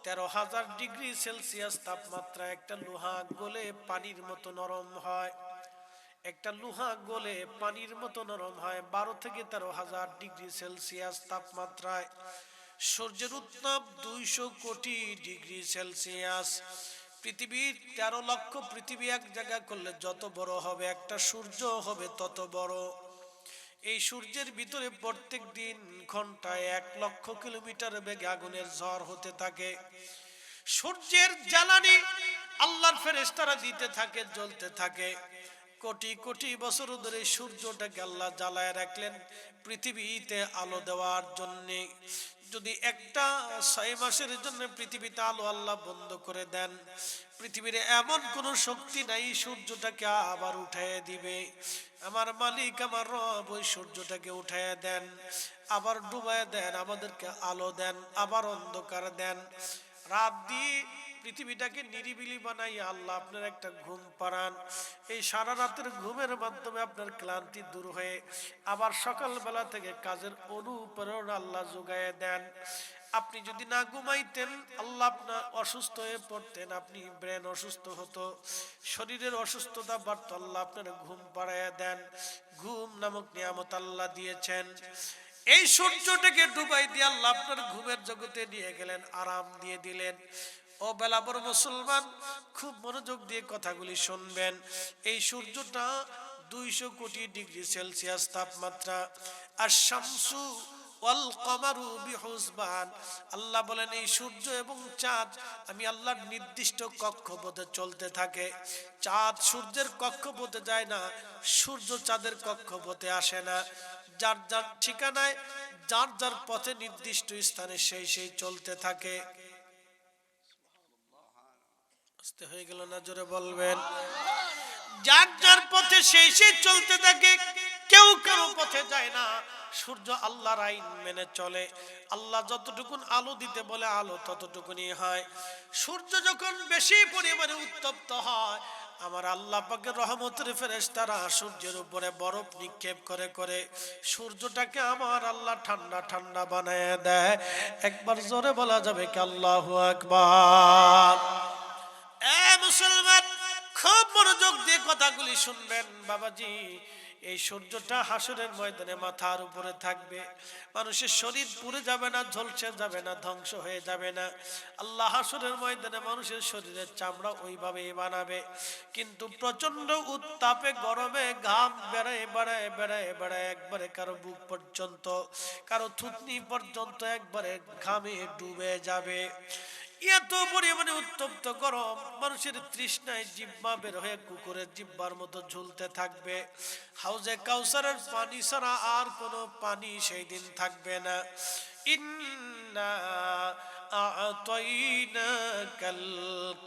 Speaker 1: 13,000 ডিগ্রি সেলসিয়াস তাপমাত্রা। একটা লোহা গলে পানির মতো নরম হয়, একটা লোহা গলে পানির মতো নরম হয় 12 থেকে 13,000 ডিগ্রি সেলসিয়াস তাপমাত্রায়। সূর্যের উত্তাপ 200 কোটি ডিগ্রি সেলসিয়াস। পৃথিবীর 13 লক্ষ পৃথিবী এক জায়গা করলে যত বড় হবে একটা সূর্য হবে তত বড়। এই সূর্যের ভিতরে প্রত্যেক দিন ঘন্টায় 1,00,000 কিলোমিটার বেগে আগুনের ঝড় হতে থাকে। সূর্যের জ্বালানি আল্লাহর ফেরেশতারা দিতে থাকে, জ্বলতে থাকে। কোটি কোটি বছর ধরে সূর্যটাকে আল্লাহ জ্বালায় রাখলেন পৃথিবীতে আলো দেওয়ার জন্য। যদি একটা 6 মাসের জন্য পৃথিবীতে আলো আল্লাহ বন্ধ করে দেন, পৃথিবীর এমন কোন শক্তি নাই সূর্যটাকে আবার উঠাইয়া দিবে। আমার মালিক আমার রব ওই সূর্যটাকে উঠাইয়া দেন, আবার ডুবাইয়া দেন, আমাদেরকে আলো দেন, আবার অন্ধকার দেন। রাত দিয়ে পৃথিবীটাকে নিরিবিলি বানাইয়া আল্লাহ আপনার একটা ঘুম পাড়ান। এই সারা রাতের ঘুমের মাধ্যমে আপনার ক্লান্তি দূর হয়ে আবার সকালবেলা থেকে কাজের অনুপ্রেরণা আল্লাহ যোগাইয়া দেন। আপনি যদি না ঘুমাইতেন, আল্লাহ আপনার অসুস্থ হয়ে পড়তেন, আপনি ব্রেন অসুস্থ হতো, শরীরের অসুস্থতা বাড়ত, আল্লাহ আপনার ঘুম পাড়াইয়া দেন। ঘুম নামক নিয়ামত আল্লাহ দিয়েছেন। এই সূর্যটাকে ডুবাই দিয়ে আল্লাহ আপনার ঘুমের জগতে নিয়ে গেলেন, আরাম দিয়ে দিলেন। ও বেলাবর মুসলমান, খুব মনোযোগ দিয়ে কথাগুলি শুনবেন। এই সূর্যটা 200 কোটি ডিগ্রি সেলসিয়াস তাপমাত্রা। আর শামসু ওয়াল কমারু বিহুসবান, আল্লাহ বলেন এই সূর্য এবং চাঁদ আমি আল্লাহর নির্দিষ্ট কক্ষপথে চলতে থাকে। চাঁদ সূর্যের কক্ষপথে যায় না, সূর্য চাঁদের কক্ষপথে আসে না। যার যার ঠিকানায়, যার যার পথে নির্দিষ্ট স্থানে সেই সেই চলতে থাকে। আস্তে হয়ে গেল না, জোরে বলবেন। যার যার পথে সেই সেই চলতে থাকে, কেউ কারো পথে যায় না। সূর্য আল্লাহর আইন মেনে চলে। আল্লাহ যতটুকুন আলো দিতে বলে আলো ততটুকুনি হয়। সূর্য যখন বেশি পরিমাণে উত্তপ্ত হয়, আমার আল্লাহ পাকের রহমতের ফেরেশতারা সূর্যের উপরে বরফ নিক্ষেপ করে করে সূর্যটাকে আমার আল্লাহ ঠান্ডা ঠান্ডা বানায় দেয়। একবার জোরে বলা যাবে কি আল্লাহু আকবার। মুসলমান, খুব মনোযোগ দিয়ে কথাগুলি শুনবেন বাবাজি। এই সূর্যটা হাসরের ময়দানে মাথার উপরে থাকবে। মানুষের শরীর পুড়ে যাবে না, ঝলসে যাবে না, ধ্বংস হয়ে যাবে না। আল্লাহ হাসরের ময়দানে মানুষের শরীরের চামড়া ওইভাবেই বানাবে, কিন্তু প্রচন্ড উত্তাপে গরমে ঘাম বেড়ায় বেড়ায় বেড়ায় বেড়ায় একবারে কারো বুক পর্যন্ত, কারো থুতনি পর্যন্ত একবারে ঘামে ডুবে যাবে। এত পরিমাণে উত্তপ্ত গরম, মানুষের তৃষ্ণায় জিহ্বা বের হয়ে কুকুরের জিহ্বার মতো ঝুলতে থাকবে। হাউজে কাউসারের পানি ছাড়া আর কোনো পানি সেই দিন থাকবে না। ইন্না আ'তাইনাকাল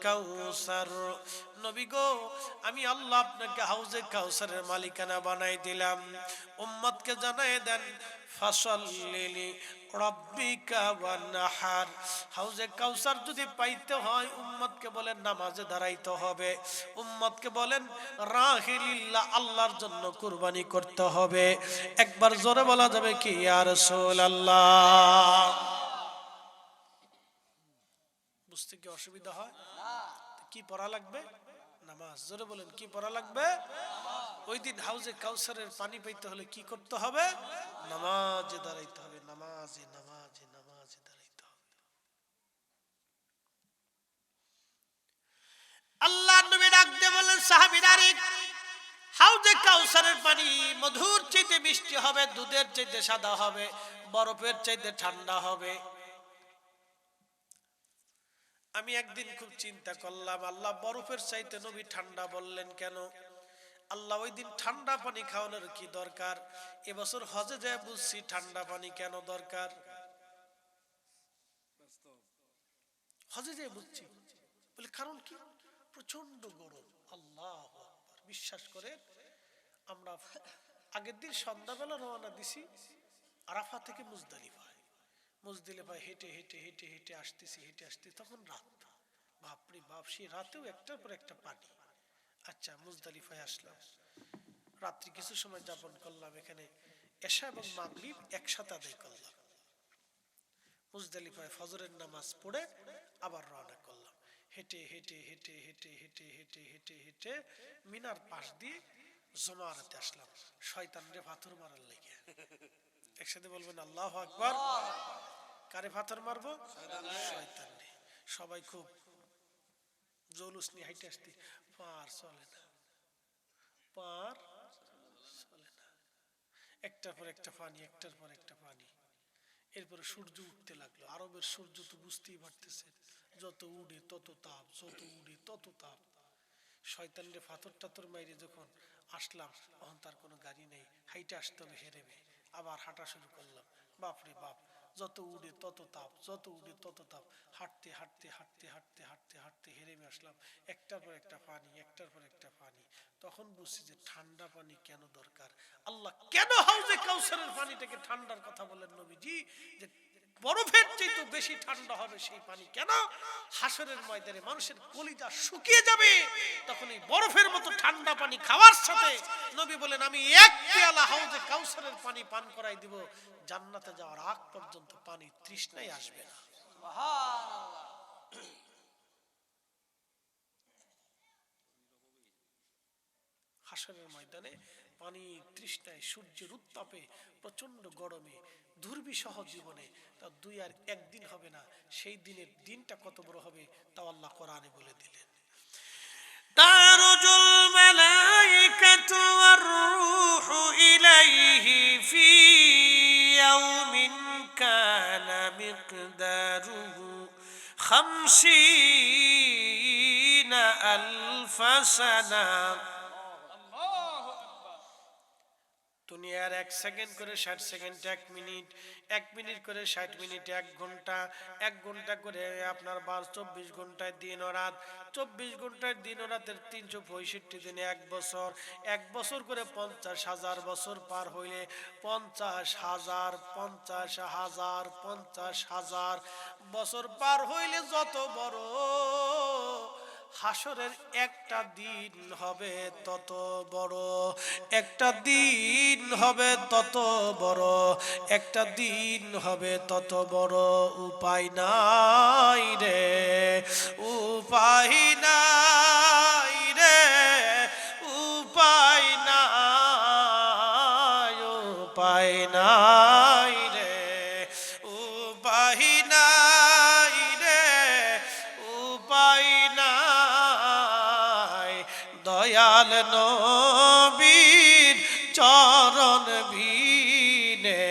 Speaker 1: কাউসার, নবী গো আমি আল্লাহ আপনাকে হাউজে কাউসারের মালিকানা বানাই দিলাম। উম্মতকে জানায় দেন ফাসাল্লি রাব্বিকা ওয়ানহার। হাউজে কাউসার যদি পাইতে হয় উম্মতকে বলেন নামাজে দাঁড়াইতে হবে, উম্মতকে বলেন রাহিলিল্লাহ আল্লাহর জন্য কুরবানি করতে হবে। একবার জোরে বলা যাবে কি ইয়া রাসূলুল্লাহ। বুঝতে কি অসুবিধা হয়? কি পড়া লাগবে? নামাজ। জোরে বলেন কি পড়া লাগবে? ওই দিন হাউজে কাউসারের পানি পাইতে হলে কি করতে হবে? নামাজে দাঁড়াইতে হবে, নামাজে নামাজে নামাজে দাঁড়াইতে হবে। আল্লাহ নবী ডাক দিয়ে বলেন সাহাবীরা, হাউজে কাউসারের পানি মধুর চাইতে মিষ্টি হবে, দুধের চাইতে সাদা হবে, বরফের চাইতে ঠান্ডা হবে। আমি একদিন খুব চিন্তা করলাম, আল্লাহ বরফের চাইতে নবী ঠান্ডা বললেন কেন? আল্লাহ ওই দিন ঠান্ডা পানি খাওয়ানোর কি দরকার? এবছর হজে যায় বুঝছি ঠান্ডা পানি কেন দরকার। হজে যায় বুঝছি, বলে কারণ কি? প্রচন্ড গরম। আল্লাহু আকবার। বিশ্বাস করে আমরা আগের দিন সন্ধ্যাবেলা রওনা দিছি আরাফা থেকে মুজদালিফায়। মুজদালিফায় হেঁটে হেঁটে হেঁটে হেঁটে আসতেছি, হেঁটে আসতে তখন রাত। বাপরে বাপ, সেই রাতেও একটার পর একটা পানি। আচ্ছা মুজদালিফায় আসলাম, রাত্রি কিছু সময় যাপন করলাম এখানে, এশা এবং মাগরিব একসাথে আদায় করলাম। মুজদালিফায় ফজরের নামাজ পড়ে আবার রওনা করলাম। হেঁটে হেঁটে হেঁটে হেঁটে হেঁটে হেঁটে হেঁটে হেঁটে মিনার পাশ দিয়ে জমারাতে আসলাম শয়তানরে পাথর মারার লেগে। একসাথে বলবেন আল্লাহু আকবার। কারে পাথর মারবো? শয়তানরে। সবাই খুব জৌলুস নিয়ে হাইটে আসতে, পার চলে না, পার চলে না। একটার পর একটা পানি, একটার পর একটা পানি। এরপরে সূর্য উঠতে লাগলো। আরবের সূর্য তো বুঝতেই পারতেছে, যত উড়ে তত তাপ, যত উড়ে তত তাপ। শয়তানরে পাথর টাথর মাইরে যখন আসলাম, তখন তার কোনো গাড়ি নেই, হাইটে আসতে হবে হেরেবে। আবার হাঁটা শুরু করলাম, বাপরে বাপ, যত উড়ে তত তাপ, যত উড়ে তত তাপ। হাঁটতে হাঁটতে হাঁটতে হাঁটতে হাঁটতে হাঁটতে হেরেমে আসলাম। একটার পর একটা পানি, একটার পর একটা পানি। তখন বুঝছি যে ঠান্ডা পানি কেন দরকার। আল্লাহ কেন হাউজে কাউসারের পানিটাকে ঠান্ডার কথা বলেন নবীজি, যে বরফের চাইতে বেশি ঠান্ডা হবে সেই পানি। কেন? হাসরের ময়দানে মানুষের কলিজা শুকিয়ে যাবে, তখন এই বরফের মতো ঠান্ডা পানি খাওয়ার সাথে নবী বলেন আমি এক পেয়ালা হাউজে কাউসারের পানি পান করাই দিব, জান্নাতে যাওয়ার আগ পর্যন্ত পানি তৃষ্ণাই আসবে না। সুবহানাল্লাহ। হাসরের ময়দানে পানি তৃষ্ণায়, সূর্যের উত্তাপে, প্রচন্ড গরমে, দুর্বিষহ জীবনে, তা 2 আর 1 দিন হবে না। সেই দিনের দিনটা কত বড় হবে তাও আল্লাহ কোরআনে বলে দিলেন। তারুজুল মালাইকাতু ওয়ার রূহু ইলাইহি ফি ইয়াউমিন কানা মিকদারুহু 50 আলফ সানা। দুনিয়ার 1 সেকেন্ড করে 60 সেকেন্ড 1 মিনিট, 1 মিনিট করে 60 মিনিট 1 ঘন্টা, 1 ঘন্টা করে আপনার 24 ঘন্টায় দিন ও রাত, 24 ঘন্টায় দিন ও রাতের 365 দিনে 1 বছর, 1 বছর করে 50,000 বছর পার হইলে 50,000 50,000 50,000 বছর পার হইলে যত বড় হাসরের একটা দিন হবে তত বড়, একটা দিন হবে তত বড়, একটা দিন হবে তত বড়। উপায় নাই রে, উপায় নাই রে, উপায় নাই, উপায় নাই রে, উপায় নাই রে, উপায় নাই। দয়াল নবীর চরণ বিনে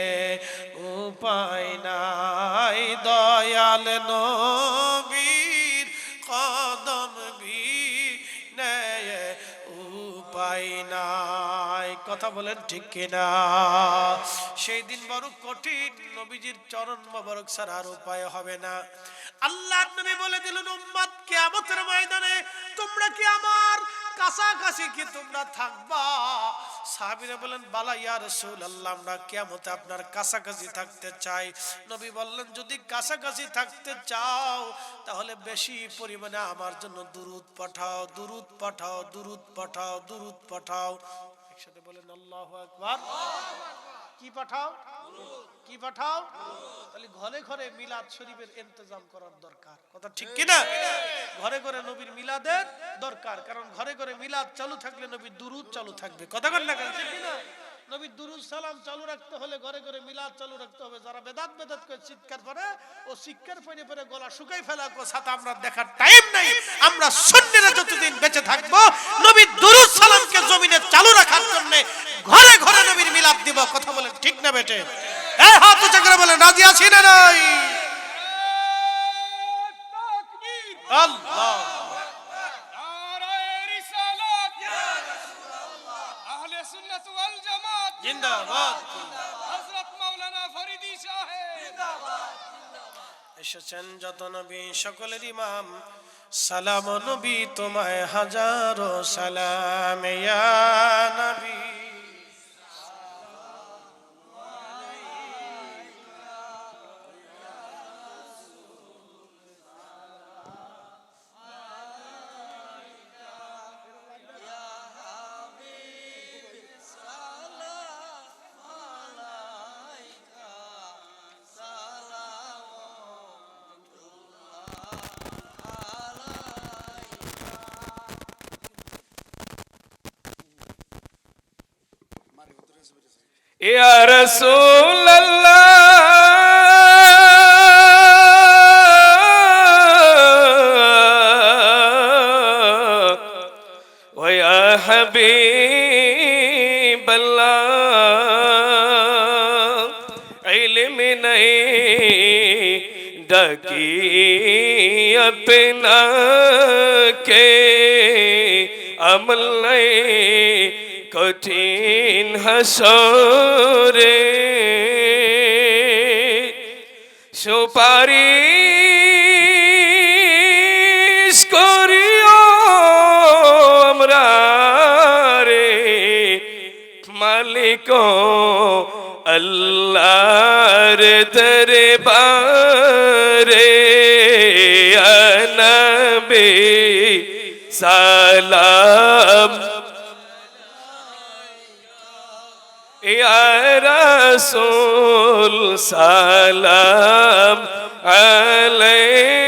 Speaker 1: উপায় নাই, দয়াল নবীর কদম বিনে উপায় নাই। কথা বলেন ঠিক কিনা? সেই দিন বড় কঠিন, নবীজির চরণ মোবারক ছাড়া আর উপায় হবে না। আল্লাহর নবী বলে দিলেন উম্মত কিয়ামতের ময়দানে তোমরা কি আমার কাছাকাছি কি তোমরা থাকবা? সাহাবীরা বলেন বালা ইয়া রাসূলুল্লাহ, আমরা কিয়ামতে আপনার কাছাকাছি থাকতে চাই। নবী বললেন যদি কাছাকাছি থাকতে চাও তাহলে বেশি পরিমাণে আমার জন্য দুরূদ পাঠাও, দুরূদ পাঠাও, দুরূদ পাঠাও, দুরূদ পাঠাও। একসাথে বলেন আল্লাহু আকবার। কি পাঠাও? কি পাঠাও? তাহলে ঘরে ঘরে মিলাদ শরীফের ইন্তজাম করার দরকার। কথা ঠিক কি না? ঘরে ঘরে নবীর মিলাদের দরকার, কারণ ঘরে ঘরে মিলাদ চালু থাকলে নবীর দুরূদ চালু থাকবে। কথা বল না কেন? ঠিক কি না? নবীর দুরূদ সালাম চালু রাখতে হলে ঘরে ঘরে মিলাদ চালু রাখতে হবে। যারা বেদাত বেদাত করে চিৎকার করে ও চিৎকার পরে পরে গলা শুকাই ফেলা কো সাথে আমরা দেখার টাইম নাই। আমরা সুন্নিরা যতদিন বেঁচে থাকবো নবীর দুরূদ সালামকে জমিনে চালু রাখার জন্য ঘরে ঘরে নবীর মিলাদ দিব। কথা বলেন ঠিক না বেটে? এই হাত উঁচু করে বলেন রাজি আছি না নাই? আল্লাহ জিন্দাবাদ। এসেছেন যত নবী সকলের ইমাম, সালাম নবী তোমায় হাজারো সালাম ইয়া নবী।
Speaker 2: या रसूल अल्लाह व या हबीब अल्लाह ডাকি আপনা কে আমলে কঠিন হাসরে সুপারিশ করিও আমরা রে মালিক আল্লাহর দরবারে নবী সালাম ইয়া রাসূল সালাম আলাইকা